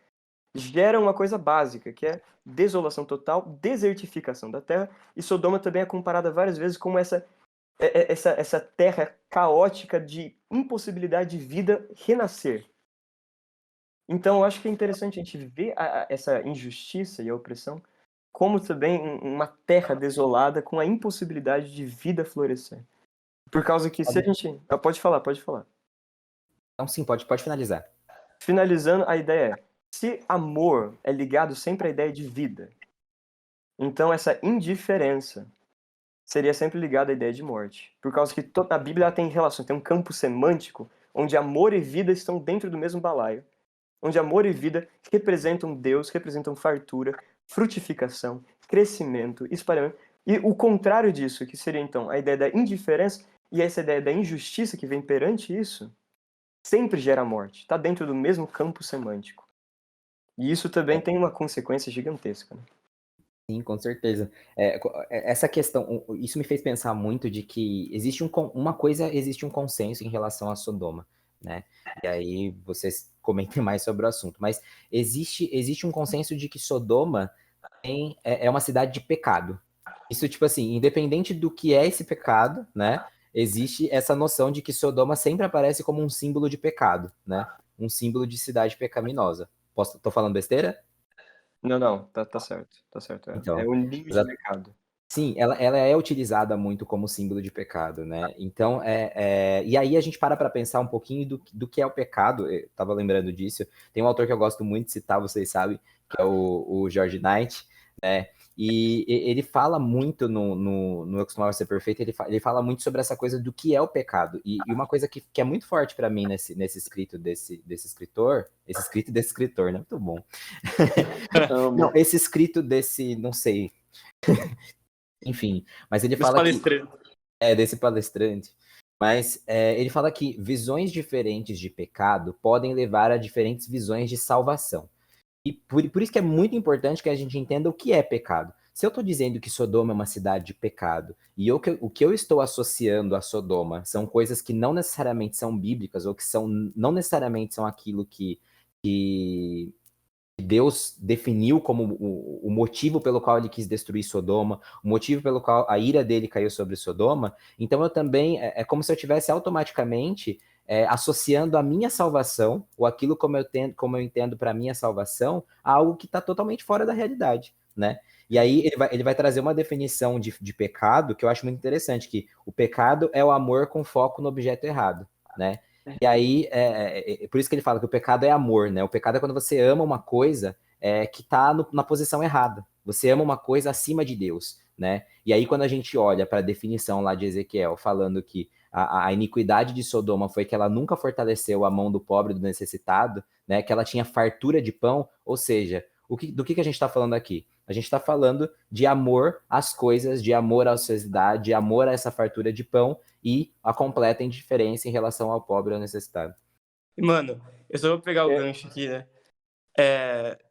C: gera uma coisa básica, que é desolação total, desertificação da terra, e Sodoma também é comparada várias vezes como essa terra caótica de impossibilidade de vida renascer. Então, eu acho que é interessante a gente ver essa injustiça e a opressão como também uma terra desolada com a impossibilidade de vida florescer. Por causa que se a gente... Pode falar.
B: Então sim, pode finalizar.
C: Finalizando, a ideia é, se amor é ligado sempre à ideia de vida, então essa indiferença seria sempre ligada à ideia de morte. Por causa que a Bíblia tem relação, tem um campo semântico onde amor e vida estão dentro do mesmo balaio. Onde amor e vida representam Deus, representam fartura, frutificação, crescimento, espalhamento. E o contrário disso, que seria então a ideia da indiferença e essa ideia da injustiça que vem perante isso, sempre gera morte. Está dentro do mesmo campo semântico. E isso também tem uma consequência gigantesca, né?
B: Sim, com certeza. Essa questão, isso me fez pensar muito de que existe existe um consenso em relação a Sodoma, né? E aí vocês comentem mais sobre o assunto, mas existe um consenso de que Sodoma é uma cidade de pecado. Isso, tipo assim, independente do que é esse pecado, né? Existe essa noção de que Sodoma sempre aparece como um símbolo de pecado, né? Um símbolo de cidade pecaminosa. Tô falando besteira?
C: Não, tá certo.
B: Então,
C: É o ninho de pecado.
B: sim, ela é utilizada muito como símbolo de pecado, né? Então, e aí a gente para pensar um pouquinho do que é o pecado. Eu tava lembrando disso. Tem um autor que eu gosto muito de citar, vocês sabem, que é o George Knight, né? Ele fala muito no Eu Costumava Ser Perfeito, ele fala muito sobre essa coisa do que é o pecado. E uma coisa que é muito forte para mim nesse escrito desse escritor, desse escritor, né? Muito bom. Não, esse escrito desse, não sei. Enfim, mas ele fala que... desse palestrante. Mas ele fala que visões diferentes de pecado podem levar a diferentes visões de salvação. E por isso que é muito importante que a gente entenda o que é pecado. Se eu estou dizendo que Sodoma é uma cidade de pecado, e o que eu estou associando a Sodoma são coisas que não necessariamente são bíblicas, ou que não necessariamente são aquilo que Deus definiu como o motivo pelo qual ele quis destruir Sodoma, o motivo pelo qual a ira dele caiu sobre Sodoma, então eu também, é como se eu tivesse automaticamente associando a minha salvação, ou aquilo como eu entendo para a minha salvação, a algo que está totalmente fora da realidade, né? E aí ele vai trazer uma definição de pecado que eu acho muito interessante, que o pecado é o amor com foco no objeto errado, né? E aí, por isso que ele fala que o pecado é amor, né? O pecado é quando você ama uma coisa que está na posição errada. Você ama uma coisa acima de Deus, né? E aí, quando a gente olha para a definição lá de Ezequiel, falando que a iniquidade de Sodoma foi que ela nunca fortaleceu a mão do pobre e do necessitado, né? Que ela tinha fartura de pão, ou seja, do que a gente está falando aqui? A gente está falando de amor às coisas, de amor à ociosidade, de amor a essa fartura de pão e a completa indiferença em relação ao pobre e ao necessitado.
A: Mano, eu só vou pegar o gancho aqui, né?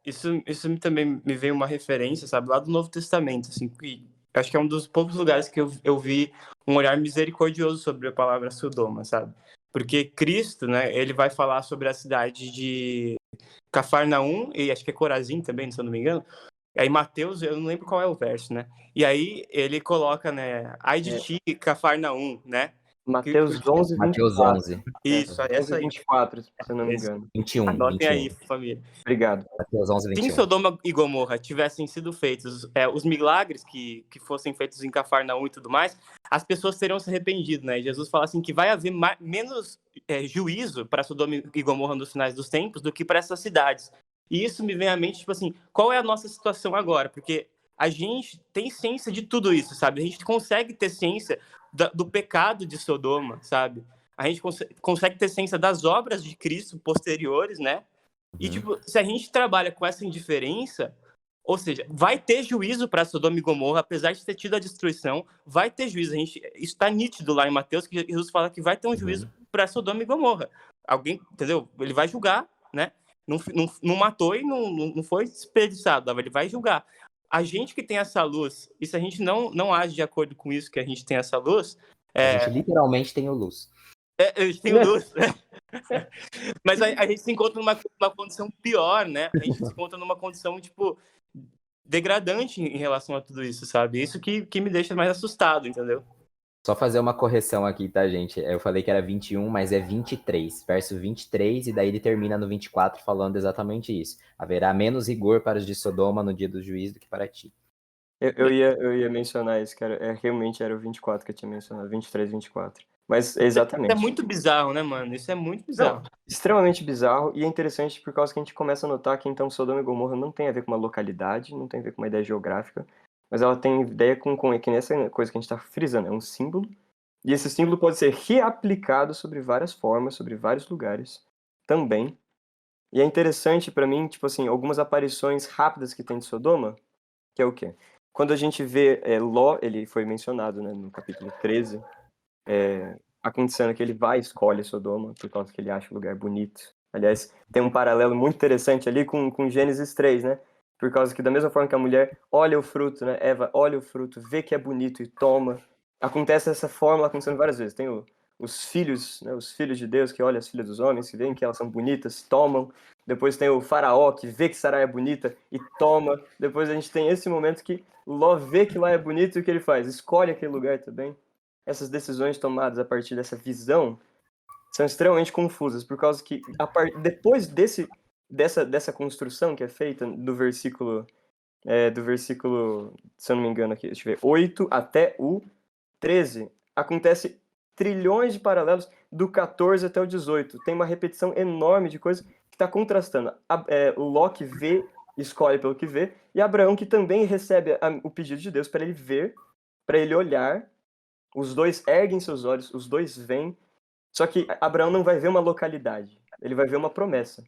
A: Isso também me veio uma referência, sabe? Lá do Novo Testamento, assim, que acho que é um dos poucos lugares que eu vi um olhar misericordioso sobre a palavra Sodoma, sabe? Porque Cristo, né, ele vai falar sobre a cidade de Cafarnaum, e acho que é Corazim também, se eu não me engano. Aí Mateus, eu não lembro qual é o verso, né? E aí ele coloca, né, ai de ti, Cafarnaum, né?
C: Mateus 11,
B: Mateus
C: 24.
B: 11.
A: Isso, essa aí.
C: 24, se eu não me engano.
B: 21.
A: Anotem
B: 21.
A: aí, família.
C: Obrigado.
B: Mateus 11,
A: Se
B: 21.
A: em Sodoma e Gomorra tivessem sido feitos os milagres que fossem feitos em Cafarnaum e tudo mais, as pessoas teriam se arrependido, né? Jesus fala assim que vai haver menos juízo para Sodoma e Gomorra nos finais dos tempos do que para essas cidades. E isso me vem à mente, tipo assim, qual é a nossa situação agora? Porque a gente tem ciência de tudo isso, sabe? A gente consegue ter ciência do pecado de Sodoma, sabe? A gente consegue ter ciência das obras de Cristo posteriores, né? E, tipo, se a gente trabalha com essa indiferença, ou seja, vai ter juízo para Sodoma e Gomorra, apesar de ter tido a destruição, vai ter juízo. Isso está nítido lá em Mateus, que Jesus fala que vai ter um juízo para Sodoma e Gomorra. Alguém, entendeu? Ele vai julgar, né? Não matou e não foi desperdiçado, ele vai julgar. A gente que tem essa luz, e se a gente não age de acordo com isso, que a gente tem essa luz...
B: A gente literalmente tem luz.
A: A gente tem luz, né? Mas a gente se encontra numa condição pior, né? A gente se encontra numa condição, tipo, degradante em relação a tudo isso, sabe? Isso que me deixa mais assustado, entendeu?
B: Só fazer uma correção aqui, tá, gente? Eu falei que era 21, mas é 23. Verso 23, e daí ele termina no 24 falando exatamente isso. Haverá menos rigor para os de Sodoma no dia do juízo do que para ti.
C: Eu ia mencionar isso, cara. Realmente era o 24 que eu tinha mencionado. 23, 24. Mas exatamente.
A: Isso é muito bizarro, né, mano? Isso é muito bizarro.
C: Não, extremamente bizarro, e é interessante por causa que a gente começa a notar que então Sodoma e Gomorra não tem a ver com uma localidade, não tem a ver com uma ideia geográfica, mas ela tem ideia com que nessa coisa que a gente está frisando, é um símbolo, e esse símbolo pode ser reaplicado sobre várias formas, sobre vários lugares também. E é interessante pra mim, tipo assim, algumas aparições rápidas que tem de Sodoma, que é o quê? Quando a gente vê Ló, ele foi mencionado, né, no capítulo 13, acontecendo que ele vai e escolhe Sodoma por causa que ele acha o lugar bonito. Aliás, tem um paralelo muito interessante ali com Gênesis 3, né? Por causa que da mesma forma que a mulher olha o fruto, né? Eva olha o fruto, vê que é bonito e toma. Acontece essa fórmula acontecendo várias vezes. Tem os filhos, né? Os filhos de Deus que olham as filhas dos homens, que veem que elas são bonitas, tomam. Depois tem o faraó que vê que Sarai é bonita e toma. Depois a gente tem esse momento que Ló vê que lá é bonito e o que ele faz? Escolhe aquele lugar também. Essas decisões tomadas a partir dessa visão são extremamente confusas, por causa que depois dessa construção que é feita do versículo, se eu não me engano aqui, deixa eu ver, 8 até o 13, acontece trilhões de paralelos do 14 até o 18. Tem uma repetição enorme de coisas que está contrastando. O Ló vê escolhe pelo que vê, e Abraão que também recebe o pedido de Deus para ele ver, para ele olhar, os dois erguem seus olhos, os dois veem, só que Abraão não vai ver uma localidade, ele vai ver uma promessa.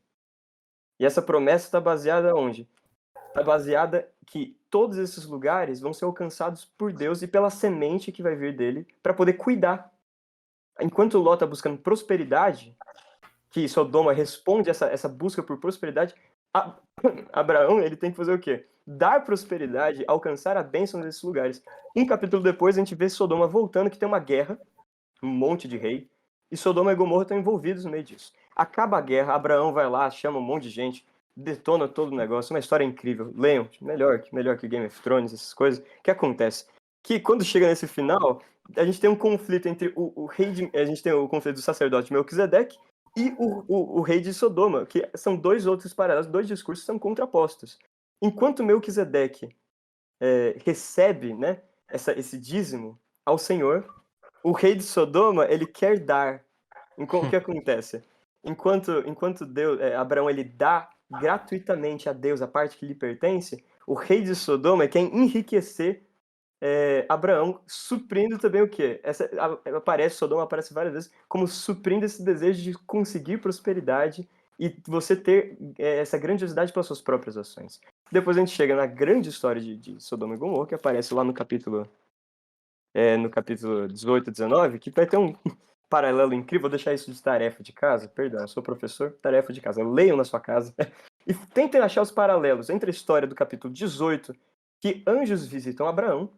C: E essa promessa está baseada onde? Está baseada que todos esses lugares vão ser alcançados por Deus e pela semente que vai vir dele para poder cuidar. Enquanto Ló está buscando prosperidade, que Sodoma responde essa busca por prosperidade, Abraão ele tem que fazer o quê? Dar prosperidade, alcançar a bênção desses lugares. Um capítulo depois a gente vê Sodoma voltando, que tem uma guerra, um monte de rei, e Sodoma e Gomorra estão envolvidos no meio disso. Acaba a guerra, Abraão vai lá, chama um monte de gente, detona todo o negócio, uma história incrível. Leiam, melhor que Game of Thrones, essas coisas. O que acontece? Que quando chega nesse final, a gente tem um conflito entre o rei a gente tem o conflito do sacerdote Melquisedeque e o rei de Sodoma, que são dois outros paralelos, dois discursos que são contrapostos. Enquanto Melquisedeque recebe, né, esse dízimo ao Senhor, o rei de Sodoma ele quer dar. O que acontece? Enquanto Deus, Abraão ele dá gratuitamente a Deus a parte que lhe pertence, o rei de Sodoma quer enriquecer Abraão, suprindo também o quê? Sodoma aparece várias vezes como suprindo esse desejo de conseguir prosperidade e você ter essa grandiosidade pelas suas próprias ações. Depois a gente chega na grande história de Sodoma e Gomorra, que aparece lá no capítulo 18 e 19, que vai ter um paralelo incrível. Vou deixar isso de tarefa de casa, perdão, eu sou professor, tarefa de casa. Leiam na sua casa e tentem achar os paralelos entre a história do capítulo 18, que anjos visitam Abraão,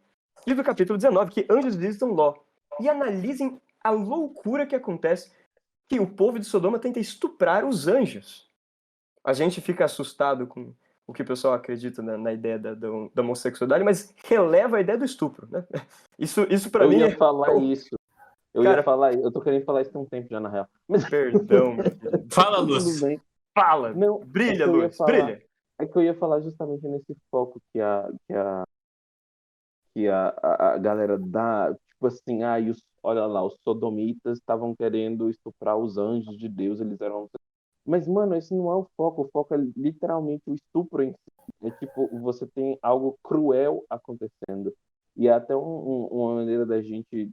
C: e do capítulo 19, que anjos visitam Ló. E analisem a loucura que acontece, que o povo de Sodoma tenta estuprar os anjos. A gente fica assustado com o que o pessoal acredita na ideia da homossexualidade, mas releva a ideia do estupro, né? Isso para mim
D: Eu ia falar isso. Eu tô querendo falar isso tem um tempo já, na real. Mas...
C: Perdão, meu querido.
A: Fala,
D: tudo
A: Luz.
D: bem.
C: Fala!
D: Não,
C: Brilha,
D: é que eu ia
C: Luz,
D: falar-
C: brilha!
D: É que eu ia falar justamente nesse foco que a galera dá, tipo assim, olha lá, os sodomitas estavam querendo estuprar os anjos de Deus, eles eram... Mas, mano, esse não é o foco é literalmente o estupro em si. É tipo, você tem algo cruel acontecendo. E é até uma maneira da gente,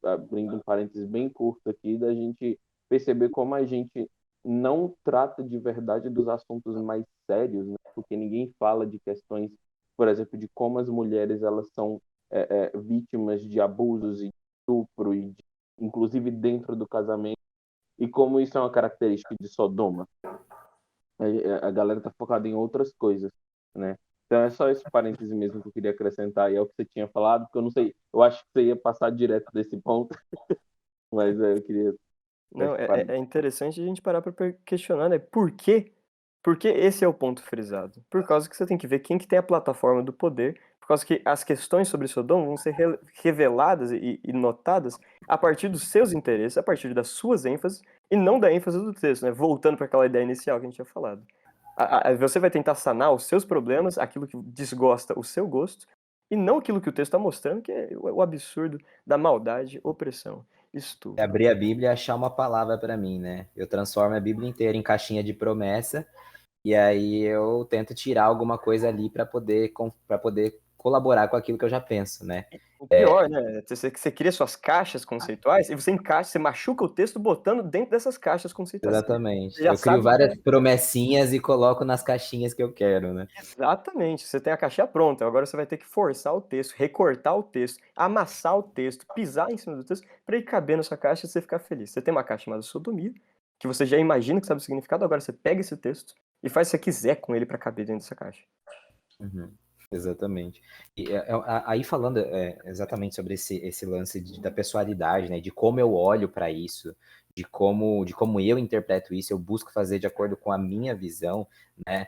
D: abrindo um parênteses bem curto aqui, da gente perceber como a gente não trata de verdade dos assuntos mais sérios, né? Porque ninguém fala de questões, por exemplo, de como as mulheres elas são vítimas de abusos e de estupro, inclusive dentro do casamento, e como isso é uma característica de Sodoma. A galera tá focada em outras coisas, né? Então é só esse parêntese mesmo que eu queria acrescentar, e é o que você tinha falado, porque eu não sei, eu acho que você ia passar direto desse ponto, mas eu queria...
C: Não, é interessante a gente parar para questionar, né? Por quê? Porque esse é o ponto frisado. Por causa que você tem que ver quem que tem a plataforma do poder, por causa que as questões sobre Sodoma vão ser reveladas e notadas a partir dos seus interesses, a partir das suas ênfases, e não da ênfase do texto, né? Voltando para aquela ideia inicial que a gente tinha falado. Você vai tentar sanar os seus problemas, aquilo que desgosta o seu gosto, e não aquilo que o texto está mostrando, que é o absurdo da maldade, opressão, estupro.
B: Abrir a Bíblia e achar uma palavra para mim, né? Eu transformo a Bíblia inteira em caixinha de promessa e aí eu tento tirar alguma coisa ali para poder colaborar com aquilo que eu já penso, né?
C: O pior, né? Você cria suas caixas conceituais e você encaixa, você machuca o texto botando dentro dessas caixas conceituais.
B: Exatamente.
C: Você já
B: Eu crio
C: sabe
B: várias promessinhas e coloco nas caixinhas que eu quero, né?
C: exatamente. Você tem a caixinha pronta. Agora você vai ter que forçar o texto, recortar o texto, amassar o texto, pisar em cima do texto para ele caber na sua caixa e você ficar feliz. Você tem uma caixa chamada sodomia, que você já imagina que sabe o significado, agora você pega esse texto e faz o que você quiser com ele para caber dentro dessa caixa.
B: Uhum, exatamente. E aí falando exatamente sobre esse lance da pessoalidade, né? De como eu olho para isso, de como eu interpreto isso, eu busco fazer de acordo com a minha visão, né?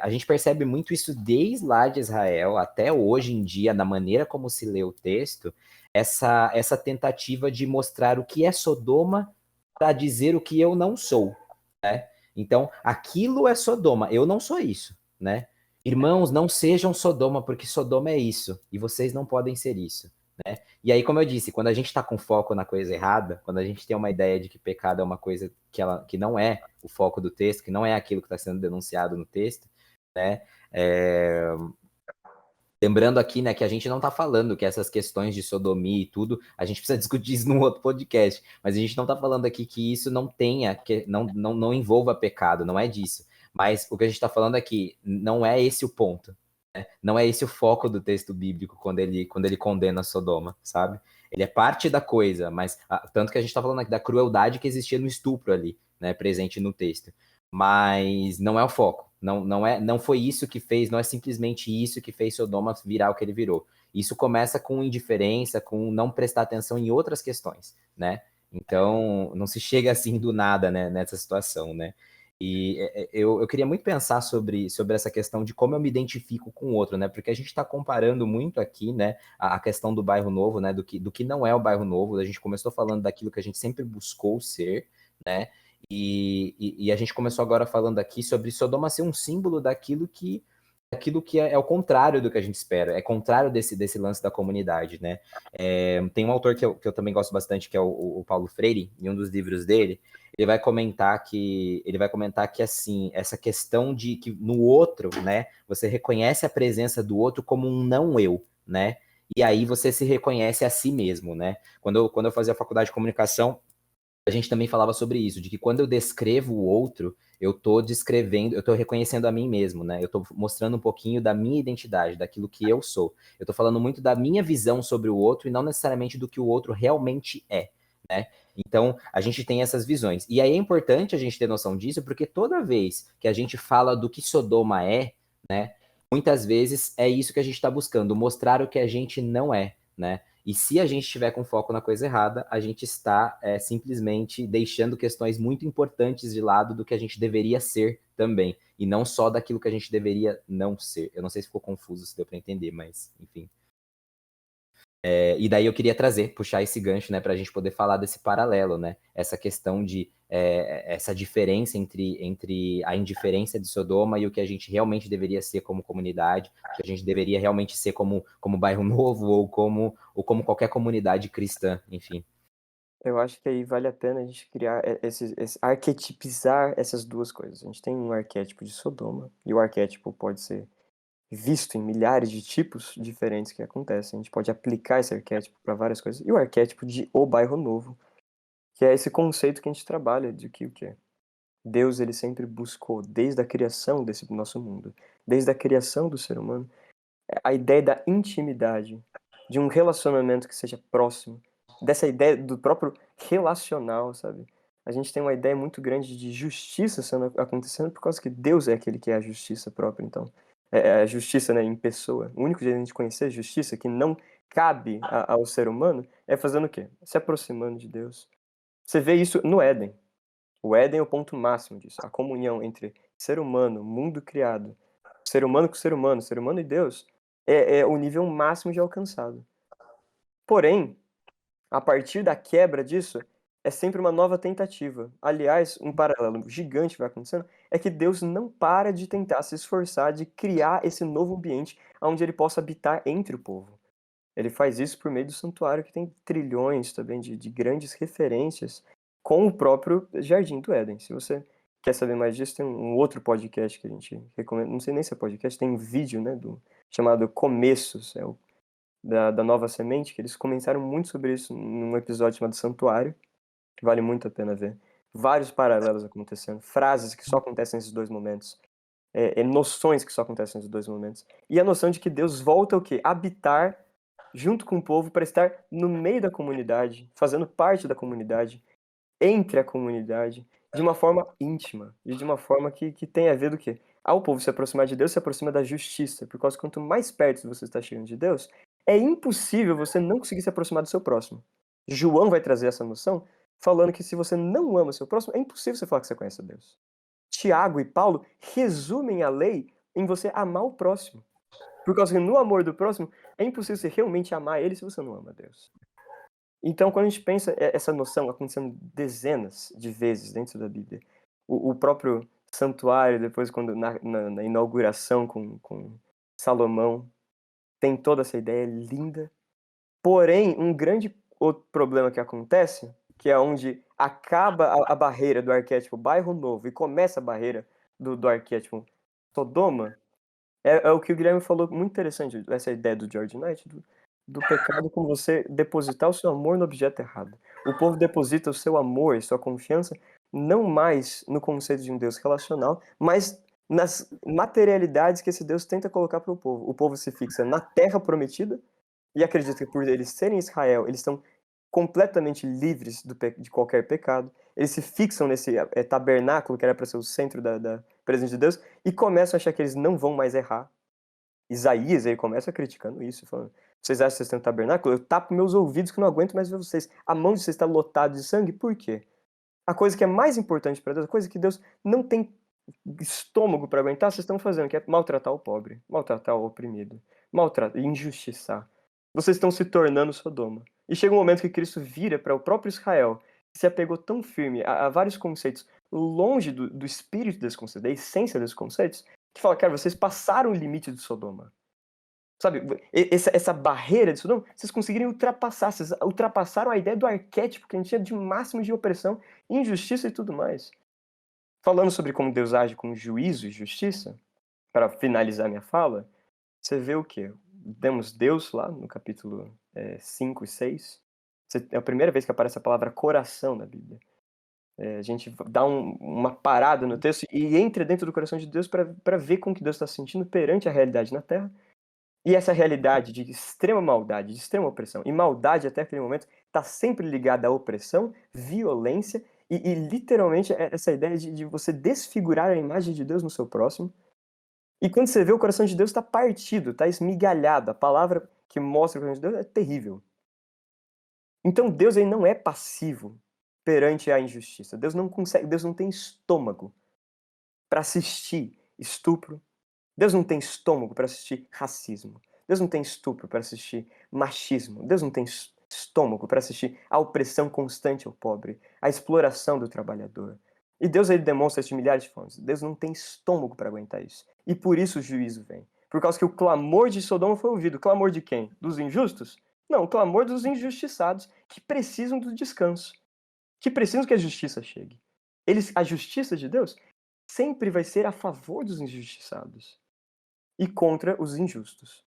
B: A gente percebe muito isso desde lá de Israel até hoje em dia, na maneira como se lê o texto, essa tentativa de mostrar o que é Sodoma para dizer o que eu não sou, né? Então, aquilo é Sodoma, eu não sou isso, né? Irmãos, não sejam Sodoma, porque Sodoma é isso, e vocês não podem ser isso, né? E aí, como eu disse, quando a gente está com foco na coisa errada, quando a gente tem uma ideia de que pecado é uma coisa que não é o foco do texto, que não é aquilo que está sendo denunciado no texto, né? É, lembrando aqui, né, que a gente não está falando que essas questões de sodomia e tudo, a gente precisa discutir isso num outro podcast, mas a gente não está falando aqui que isso não tenha, que não envolva pecado, não é disso. Mas o que a gente está falando aqui não é esse o ponto, né? Não é esse o foco do texto bíblico quando ele condena Sodoma, sabe? Ele é parte da coisa, mas tanto que a gente está falando aqui da crueldade que existia no estupro ali, né, presente no texto. Mas não é o foco. Não foi isso que fez, não é simplesmente isso que fez Sodoma virar o que ele virou. Isso começa com indiferença, com não prestar atenção em outras questões, né? Então, não se chega assim do nada, né, nessa situação, né? E eu queria muito pensar sobre essa questão de como eu me identifico com o outro, né? Porque a gente está comparando muito aqui, né, a questão do bairro novo, né, do que não é o bairro novo. A gente começou falando daquilo que a gente sempre buscou ser, né? E a gente começou agora falando aqui sobre Sodoma ser um símbolo daquilo que é o contrário do que a gente espera, é contrário desse lance da comunidade, né? Tem um autor que eu também gosto bastante, que é o Paulo Freire, em um dos livros dele, ele vai comentar que assim, essa questão de que no outro, né, você reconhece a presença do outro como um não eu, né? E aí você se reconhece a si mesmo, né? Quando eu fazia a faculdade de comunicação, a gente também falava sobre isso, de que quando eu descrevo o outro, eu tô reconhecendo a mim mesmo, né? Eu tô mostrando um pouquinho da minha identidade, daquilo que eu sou. Eu tô falando muito da minha visão sobre o outro e não necessariamente do que o outro realmente é, né? Então, a gente tem essas visões. E aí é importante a gente ter noção disso, porque toda vez que a gente fala do que Sodoma é, né? Muitas vezes é isso que a gente está buscando, mostrar o que a gente não é, né? E se a gente estiver com foco na coisa errada, a gente está simplesmente deixando questões muito importantes de lado do que a gente deveria ser também. E não só daquilo que a gente deveria não ser. Eu não sei se ficou confuso, se deu para entender, mas enfim. E daí eu queria puxar esse gancho, né, para a gente poder falar desse paralelo, né? Essa questão de essa diferença entre a indiferença de Sodoma e o que a gente realmente deveria ser como comunidade, o que a gente deveria realmente ser como bairro novo ou como qualquer comunidade cristã, enfim.
C: Eu acho que aí vale a pena a gente criar arquetipizar essas duas coisas. A gente tem um arquétipo de Sodoma, e o arquétipo pode ser visto em milhares de tipos diferentes que acontecem. A gente pode aplicar esse arquétipo para várias coisas. E o arquétipo de O Bairro Novo, que é esse conceito que a gente trabalha de que o que é. Deus, ele sempre buscou, desde a criação desse nosso mundo, desde a criação do ser humano, a ideia da intimidade, de um relacionamento que seja próximo, dessa ideia do próprio relacional, sabe? A gente tem uma ideia muito grande de justiça acontecendo por causa que Deus é aquele que é a justiça própria, então. É a justiça, né, em pessoa. O único jeito de a gente conhecer a justiça, que não cabe ao ser humano, é fazendo o quê? Se aproximando de Deus. Você vê isso no Éden. O Éden é o ponto máximo disso. A comunhão entre ser humano, mundo criado, ser humano com ser humano e Deus, é o nível máximo de alcançado. Porém, a partir da quebra disso, é sempre uma nova tentativa. Aliás, um paralelo gigante vai acontecendo, é que Deus não para de tentar se esforçar de criar esse novo ambiente onde ele possa habitar entre o povo. Ele faz isso por meio do santuário, que tem trilhões também de grandes referências com o próprio Jardim do Éden. Se você quer saber mais disso, tem um outro podcast que a gente recomenda, não sei nem se é podcast, tem um vídeo, né, chamado Começos, da Nova Semente, que eles comentaram muito sobre isso num episódio chamado Santuário, que vale muito a pena ver. Vários paralelos acontecendo, frases que só acontecem nesses dois momentos, noções que só acontecem nesses dois momentos, e a noção de que Deus volta o quê? Habitar junto com o povo para estar no meio da comunidade, fazendo parte da comunidade, entre a comunidade, de uma forma íntima e de uma forma que tem a ver do quê? Ao povo se aproximar de Deus, se aproxima da justiça, por causa que quanto mais perto você está chegando de Deus, é impossível você não conseguir se aproximar do seu próximo. João vai trazer essa noção, falando que se você não ama o seu próximo, é impossível você falar que você conhece a Deus. Tiago e Paulo resumem a lei em você amar o próximo. Por causa que no amor do próximo, é impossível você realmente amar ele se você não ama Deus. Então, quando a gente pensa essa noção acontecendo dezenas de vezes dentro da Bíblia, o próprio santuário, depois quando na inauguração com Salomão, tem toda essa ideia linda. Porém, um grande outro problema que acontece, que é onde acaba a barreira do arquétipo bairro novo e começa a barreira do arquétipo Sodoma é o que o Guilherme falou, muito interessante, essa ideia do George Knight, do pecado como você depositar o seu amor no objeto errado. O povo deposita o seu amor e sua confiança não mais no conceito de um Deus relacional, mas nas materialidades que esse Deus tenta colocar para o povo. O povo se fixa na terra prometida e acredita que por eles serem Israel, eles estão completamente livres de qualquer pecado. Eles se fixam nesse tabernáculo que era para ser o centro da presença de Deus e começam a achar que eles não vão mais errar. Isaías, ele começa criticando isso, falando: vocês acham que vocês têm um tabernáculo? Eu tapo meus ouvidos que não aguento mais ver vocês. A mão de vocês está lotada de sangue, por quê? A coisa que é mais importante para Deus, a coisa que Deus não tem estômago para aguentar, vocês estão fazendo, que é maltratar o pobre, maltratar o oprimido, maltratar, injustiçar. Vocês estão se tornando Sodoma. E chega um momento que Cristo vira para o próprio Israel, que se apegou tão firme a vários conceitos, longe do espírito desses conceitos, da essência desses conceitos, que fala: cara, vocês passaram o limite de Sodoma. Sabe, essa barreira de Sodoma, vocês conseguirem ultrapassar, vocês ultrapassaram a ideia do arquétipo que a gente tinha de máximo de opressão, injustiça e tudo mais. Falando sobre como Deus age com juízo e justiça, para finalizar minha fala, você vê o quê? Temos Deus lá no capítulo 5 e 6. É a primeira vez que aparece a palavra coração na Bíblia. A gente dá uma parada no texto e entra dentro do coração de Deus para ver como que Deus está se sentindo perante a realidade na Terra. E essa realidade de extrema maldade, de extrema opressão, e maldade até aquele momento está sempre ligada à opressão, violência e literalmente essa ideia de você desfigurar a imagem de Deus no seu próximo. E quando você vê, o coração de Deus está partido, está esmigalhado. A palavra que mostra o coração de Deus é terrível. Então Deus ele não é passivo perante a injustiça. Deus não tem estômago para assistir estupro. Deus não tem estômago para assistir racismo. Deus não tem estupro para assistir machismo. Deus não tem estômago para assistir a opressão constante ao pobre, a exploração do trabalhador. E Deus ele demonstra isso de milhares de formas. Deus não tem estômago para aguentar isso. E por isso o juízo vem. Por causa que o clamor de Sodoma foi ouvido. O clamor de quem? Dos injustos? Não, o clamor dos injustiçados que precisam do descanso. Que precisam que a justiça chegue. A justiça de Deus sempre vai ser a favor dos injustiçados e contra os injustos.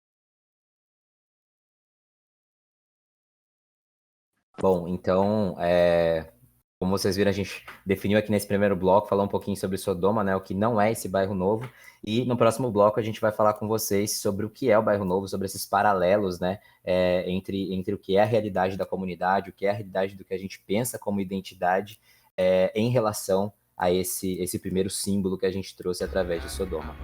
B: Bom, então, como vocês viram, a gente definiu aqui nesse primeiro bloco, falar um pouquinho sobre Sodoma, né, o que não é esse bairro novo, e no próximo bloco a gente vai falar com vocês sobre o que é o bairro novo, sobre esses paralelos, né, entre o que é a realidade da comunidade, o que é a realidade do que a gente pensa como identidade, em relação a esse primeiro símbolo que a gente trouxe através de Sodoma.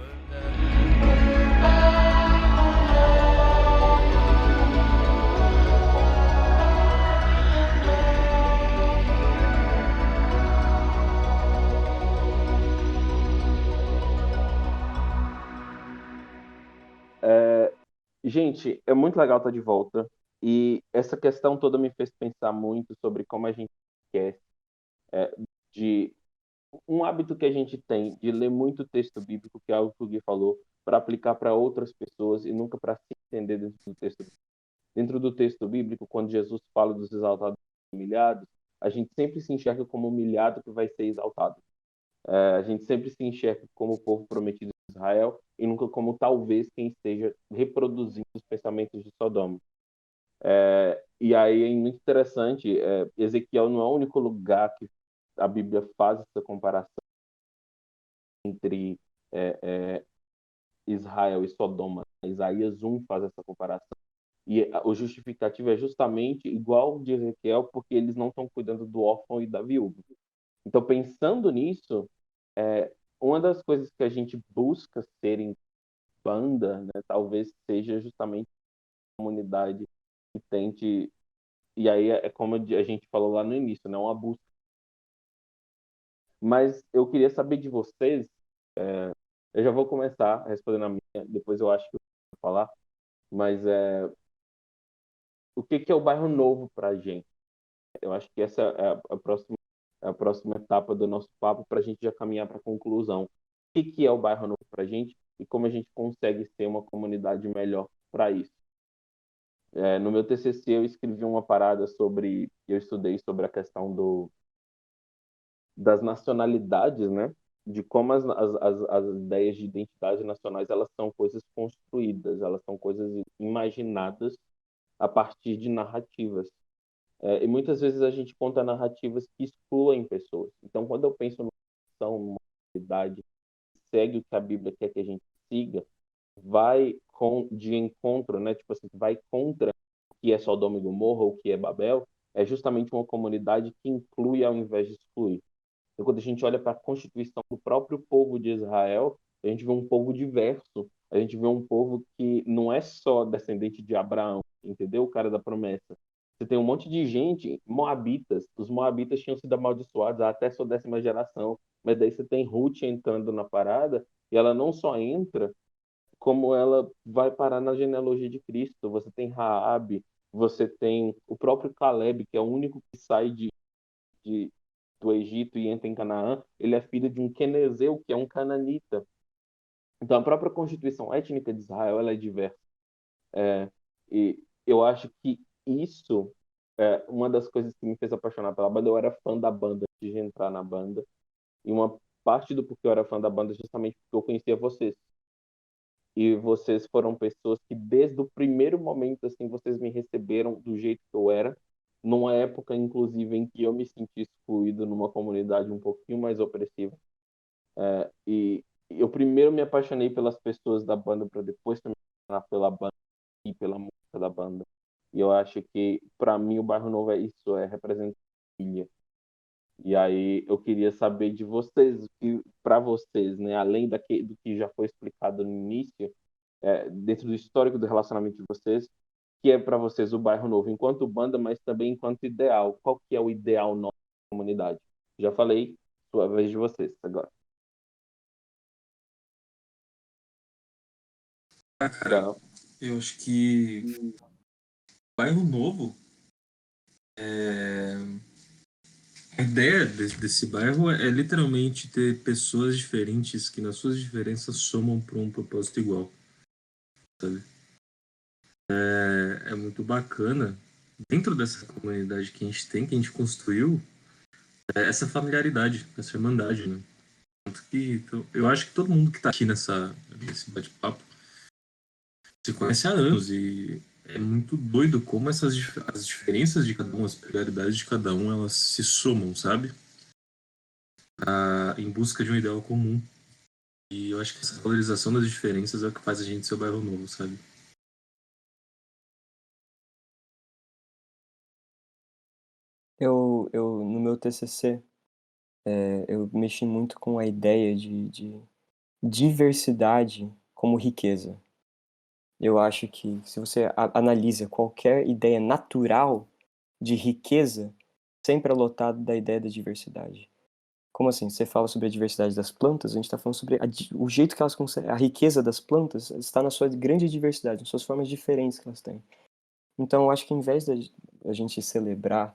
D: Gente, é muito legal estar de volta. E essa questão toda me fez pensar muito sobre como a gente quer de um hábito que a gente tem de ler muito texto bíblico, que é algo que o Gui falou, para aplicar para outras pessoas e nunca para se entender dentro do texto bíblico. Dentro do texto bíblico, quando Jesus fala dos exaltados e humilhados, a gente sempre se enxerga como humilhado que vai ser exaltado. A gente sempre se enxerga como o povo prometido de Israel e nunca como talvez quem esteja reproduzindo os pensamentos de Sodoma. E aí é muito interessante, Ezequiel não é o único lugar que a Bíblia faz essa comparação entre Israel e Sodoma. Isaías 1 faz essa comparação. E o justificativo é justamente igual de Ezequiel, porque eles não estão cuidando do órfão e da viúva. Então, pensando nisso, uma das coisas que a gente busca ser em banda, né, talvez seja justamente a comunidade que tente. E aí é como a gente falou lá no início, né, uma busca. Mas eu queria saber de vocês. Eu já vou começar respondendo a minha, depois eu acho que eu vou falar. Mas o que é o bairro novo para a gente? Eu acho que essa é a próxima etapa do nosso papo para a gente já caminhar para a conclusão. O que é o bairro novo para a gente e como a gente consegue ser uma comunidade melhor para isso? No meu TCC eu escrevi uma parada eu estudei sobre a questão das nacionalidades, né? de como as ideias de identidade nacionais elas são coisas construídas, elas são coisas imaginadas a partir de narrativas. E muitas vezes a gente conta narrativas que excluem pessoas. Então, quando eu penso numa comunidade que segue o que a Bíblia quer que a gente siga, de encontro, né? Tipo assim, vai contra o que é Sodoma e Gomorra ou o que é Babel, é justamente uma comunidade que inclui ao invés de excluir. Então, quando a gente olha para a constituição do próprio povo de Israel, a gente vê um povo diverso, a gente vê um povo que não é só descendente de Abraão, entendeu? O cara da promessa. Você tem um monte de gente, moabitas, os moabitas tinham sido amaldiçoados até sua 10ª geração, mas daí você tem Ruth entrando na parada, e ela não só entra, como ela vai parar na genealogia de Cristo. Você tem Raabe, você tem o próprio Caleb, que é o único que sai de do Egito e entra em Canaã. Ele é filho de um quenezeu, que é um cananita. Então, a própria constituição étnica de Israel ela é diversa. E eu acho que isso é uma das coisas que me fez apaixonar pela banda. Eu era fã da banda antes de entrar na banda. E uma parte do porquê eu era fã da banda é justamente porque eu conhecia vocês. E vocês foram pessoas que, desde o primeiro momento, assim, vocês me receberam do jeito que eu era, numa época, inclusive, em que eu me senti excluído numa comunidade um pouquinho mais opressiva. E eu primeiro me apaixonei pelas pessoas da banda, para depois me apaixonar pela banda e pela música da banda. E eu acho que, para mim, o Bairro Novo é isso, é representar a família. E aí eu queria saber de vocês, para vocês, né, além do que já foi explicado no início, dentro do histórico do relacionamento de vocês, que é para vocês o Bairro Novo enquanto banda, mas também enquanto ideal. Qual que é o ideal nosso da comunidade? Já falei, sua vez de vocês agora.
F: Cara,
D: Então,
F: eu acho que bairro novo, a ideia desse bairro é literalmente ter pessoas diferentes que nas suas diferenças somam para um propósito igual, sabe? É muito bacana dentro dessa comunidade que a gente tem, que a gente construiu, essa familiaridade, essa irmandade, né? Tanto que então, eu acho que todo mundo que está aqui nesse bate-papo se conhece há anos e é muito doido como as diferenças de cada um, as peculiaridades de cada um, elas se somam, sabe? Em busca de um ideal comum. E eu acho que essa valorização das diferenças é o que faz a gente ser o bairro novo, sabe?
C: No meu TCC, eu mexi muito com a ideia de diversidade como riqueza. Eu acho que se você analisa qualquer ideia natural de riqueza, sempre é lotado da ideia da diversidade. Como assim? Você fala sobre a diversidade das plantas, a gente está falando sobre o jeito que elas conseguem, a riqueza das plantas está na sua grande diversidade, nas suas formas diferentes que elas têm. Então, eu acho que, em vez da a gente celebrar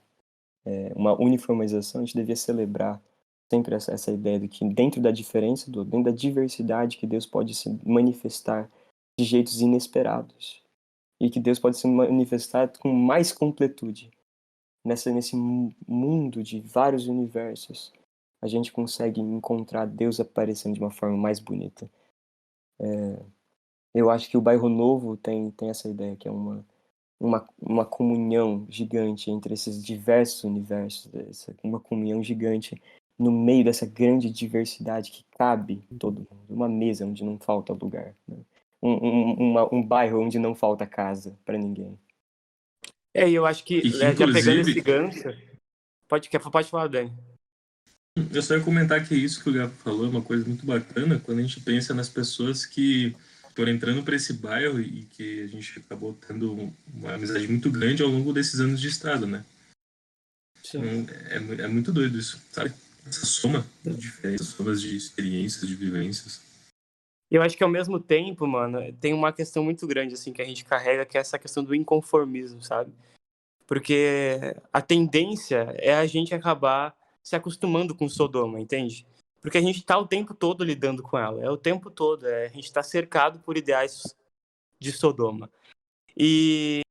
C: uma uniformização, a gente devia celebrar sempre essa ideia de que dentro da diferença, dentro da diversidade, que Deus pode se manifestar de jeitos inesperados. E que Deus pode se manifestar com mais completude. Nesse mundo de vários universos, a gente consegue encontrar Deus aparecendo de uma forma mais bonita. Eu acho que o Bairro Novo tem essa ideia, que é uma comunhão gigante entre esses diversos universos, uma comunhão gigante no meio dessa grande diversidade que cabe todo mundo. Uma mesa onde não falta lugar, né? Um bairro onde não falta casa para ninguém.
A: E eu acho que,
F: E que,
A: já pegando esse
F: inclusive,
A: gancho, pode falar, Dani.
F: eu só ia comentar que isso que o Gabo falou é uma coisa muito bacana quando a gente pensa nas pessoas que foram entrando para esse bairro e que a gente acabou tendo uma amizade muito grande ao longo desses anos de estrada, né?
A: Sim.
F: É muito doido isso, sabe? Essa soma de diferenças, somas de experiências, de vivências.
A: Eu acho que ao mesmo tempo, mano, tem uma questão muito grande, assim, que a gente carrega, que é essa questão do inconformismo, sabe? Porque a tendência é a gente acabar se acostumando com Sodoma, entende? Porque a gente tá o tempo todo lidando com ela, é o tempo todo, a gente tá cercado por ideais de Sodoma. E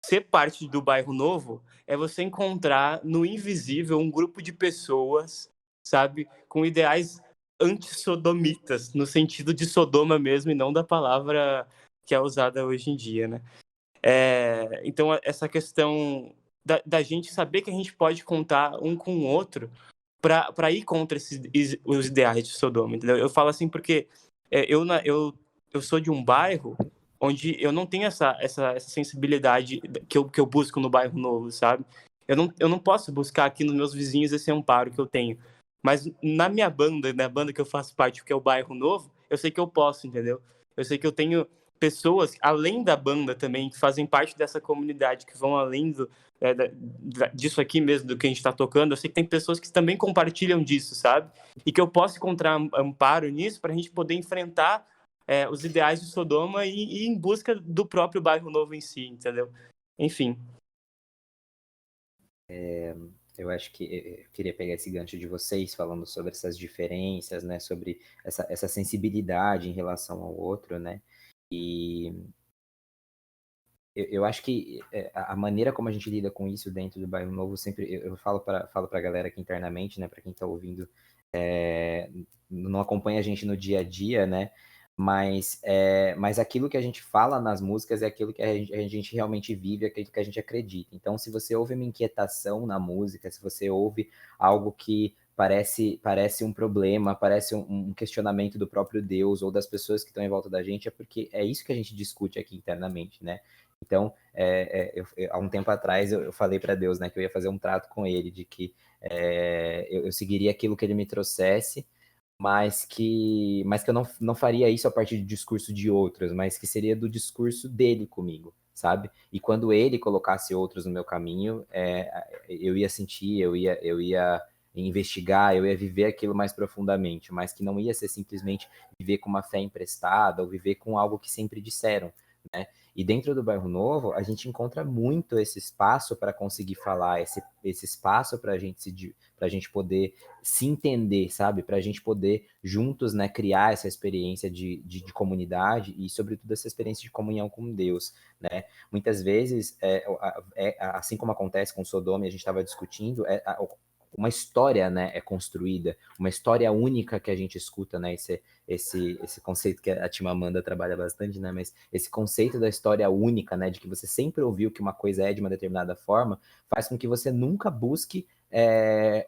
A: ser parte do Bairro Novo é você encontrar no invisível um grupo de pessoas, sabe, com ideais antissodomitas, no sentido de Sodoma mesmo, e não da palavra que é usada hoje em dia, né? Então, essa questão da gente saber que a gente pode contar um com o outro para ir contra os ideais de Sodoma, entendeu? Eu falo assim porque eu sou de um bairro onde eu não tenho essa sensibilidade que eu busco no bairro novo, sabe? Eu não posso buscar aqui nos meus vizinhos esse amparo que eu tenho. Mas na minha banda, na banda que eu faço parte, que é o Bairro Novo, eu sei que eu posso, entendeu? Eu sei que eu tenho pessoas, além da banda também, que fazem parte dessa comunidade, que vão além disso aqui mesmo, do que a gente está tocando. Eu sei que tem pessoas que também compartilham disso, sabe? E que eu posso encontrar amparo nisso para a gente poder enfrentar os ideais de Sodoma e ir em busca do próprio Bairro Novo em si, entendeu? Enfim.
B: Eu acho que eu queria pegar esse gancho de vocês falando sobre essas diferenças, né? Sobre essa sensibilidade em relação ao outro, né? E eu acho que a maneira como a gente lida com isso dentro do Bairro Novo, sempre eu falo para a galera aqui internamente, né? Para quem está ouvindo, não acompanha a gente no dia a dia, né? Mas aquilo que a gente fala nas músicas é aquilo que a gente realmente vive, é aquilo que a gente acredita. Então, se você ouve uma inquietação na música, se você ouve algo que parece um problema, parece um questionamento do próprio Deus ou das pessoas que estão em volta da gente, é porque é isso que a gente discute aqui internamente, né? Então, há um tempo atrás, eu falei para Deus, né, que eu ia fazer um trato com ele, de que eu seguiria aquilo que ele me trouxesse, mas que eu não faria isso a partir do discurso de outros, mas que seria do discurso dele comigo, sabe? E quando ele colocasse outros no meu caminho, eu ia sentir, eu ia investigar, eu ia viver aquilo mais profundamente, mas que não ia ser simplesmente viver com uma fé emprestada ou viver com algo que sempre disseram, né? E dentro do Bairro Novo, a gente encontra muito esse espaço para conseguir falar, esse espaço para a gente poder se entender, sabe? Para a gente poder juntos, né, criar essa experiência de comunidade e, sobretudo, essa experiência de comunhão com Deus, né? Muitas vezes, assim como acontece com Sodoma, e a gente estava discutindo, uma história, né, é construída, uma história única que a gente escuta, né, esse conceito que a Chimamanda trabalha bastante, né, mas esse conceito da história única, né, de que você sempre ouviu que uma coisa é de uma determinada forma, faz com que você nunca busque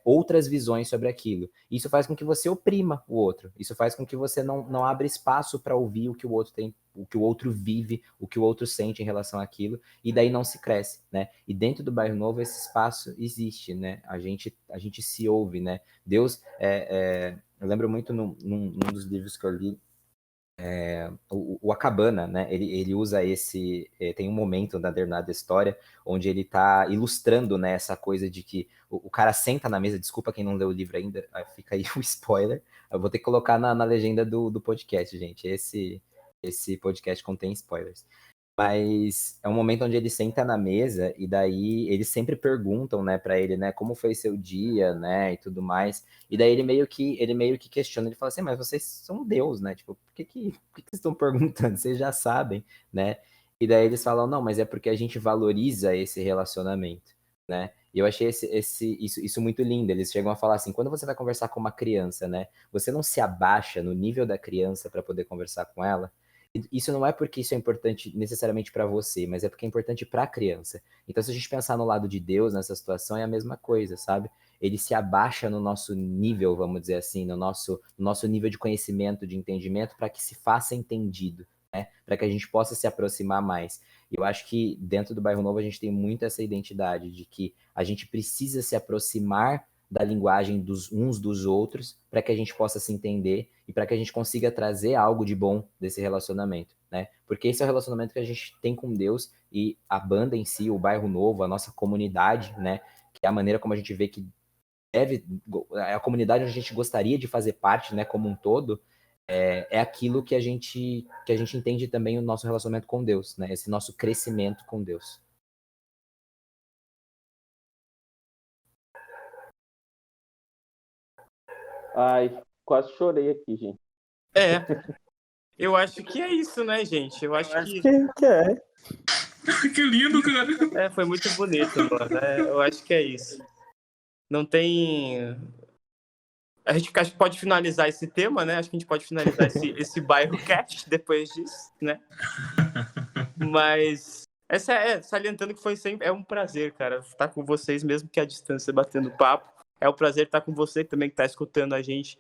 B: outras visões sobre aquilo. Isso faz com que você oprima o outro. Isso faz com que você não abra espaço para ouvir o que o outro tem, o que o outro vive, o que o outro sente em relação àquilo, e daí não se cresce, né? E dentro do Bairro Novo esse espaço existe, né? A gente se ouve, né? Deus, eu lembro muito num dos livros que eu li, o Acabana, né? Ele usa tem um momento na determinada história onde ele está ilustrando, né, essa coisa de que o cara senta na mesa. Desculpa quem não leu o livro ainda, fica aí o spoiler. Eu vou ter que colocar na legenda do podcast, gente. Esse podcast contém spoilers. Mas é um momento onde ele senta na mesa e daí eles sempre perguntam, né, para ele, né, como foi seu dia, né, e tudo mais. E daí ele meio que questiona, ele fala assim, mas vocês são Deus, né? Tipo, por que vocês estão perguntando? Vocês já sabem, né? E daí eles falam, não, mas é porque a gente valoriza esse relacionamento, né? E eu achei isso muito lindo. Eles chegam a falar assim, quando você vai conversar com uma criança, né, você não se abaixa no nível da criança para poder conversar com ela. Isso não é porque isso é importante necessariamente para você, mas é porque é importante para a criança. Então, se a gente pensar no lado de Deus nessa situação, é a mesma coisa, sabe? Ele se abaixa no nosso nível, vamos dizer assim, no nosso nível de conhecimento, de entendimento, para que se faça entendido, né? Para que a gente possa se aproximar mais. E eu acho que dentro do Bairro Novo a gente tem muito essa identidade de que a gente precisa se aproximar da linguagem uns dos outros para que a gente possa se entender e para que a gente consiga trazer algo de bom desse relacionamento, né? Porque esse é o relacionamento que a gente tem com Deus, e a banda em si, o Bairro Novo, a nossa comunidade, né? Que é a maneira como a gente vê que a comunidade onde a gente gostaria de fazer parte, né, como um todo, é aquilo que a gente entende também o nosso relacionamento com Deus, né? Esse nosso crescimento com Deus.
D: Ai, quase chorei aqui, gente.
A: Eu acho que é isso, né, gente? Eu acho que
C: é.
F: Que lindo, cara.
A: foi muito bonito, mano. Eu acho que é isso. Não tem... a gente acho que pode finalizar esse tema, né? Acho que a gente pode finalizar esse bairro cast depois disso, né? Mas salientando que foi sempre um prazer, cara, estar com vocês, mesmo que à distância, batendo papo. É um prazer estar com você também, que está escutando a gente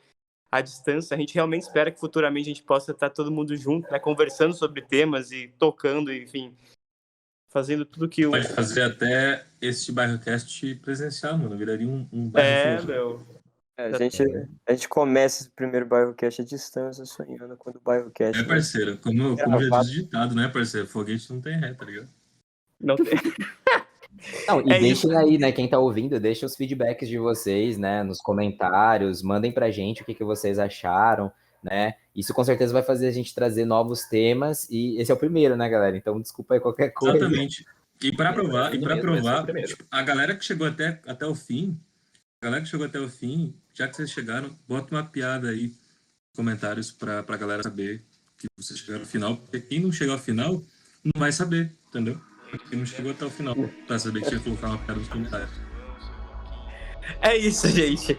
A: à distância. A gente realmente espera que futuramente a gente possa estar todo mundo junto, né? Conversando sobre temas e tocando, enfim, fazendo tudo que
F: Pode fazer até esse BairroCast presencial, mano. Viraria um bairro.
A: meu.
C: A gente começa esse primeiro BairroCast à distância, sonhando quando o BairroCast...
F: parceiro. Como já diz o ditado, né, parceiro? Foguete não tem ré, tá ligado?
A: Não tem.
B: Não, e deixem aí, né, quem tá ouvindo, deixa os feedbacks de vocês, né, nos comentários, mandem pra gente o que vocês acharam, né, isso com certeza vai fazer a gente trazer novos temas, e esse é o primeiro, né, galera, então desculpa aí qualquer coisa.
F: Exatamente, e pra provar, tipo, a galera que chegou até o fim, já que vocês chegaram, bota uma piada aí nos comentários pra galera saber que vocês chegaram ao final, porque quem não chegou ao final, não vai saber, entendeu? Quem não chegou até o final, pra saber que tinha que colocar uma piada nos comentários.
A: É isso, gente.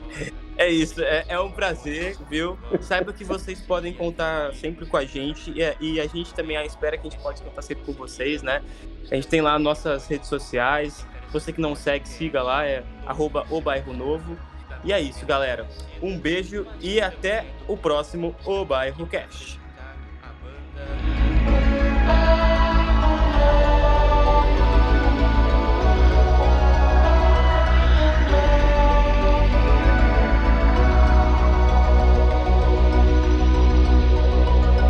A: É isso. É um prazer, viu? Saiba que vocês podem contar sempre com a gente. E a gente também espera que a gente pode contar sempre com vocês, né? A gente tem lá nossas redes sociais. Você que não segue, siga lá. É @obairronovo. E é isso, galera. Um beijo e até o próximo O Bairro Cast.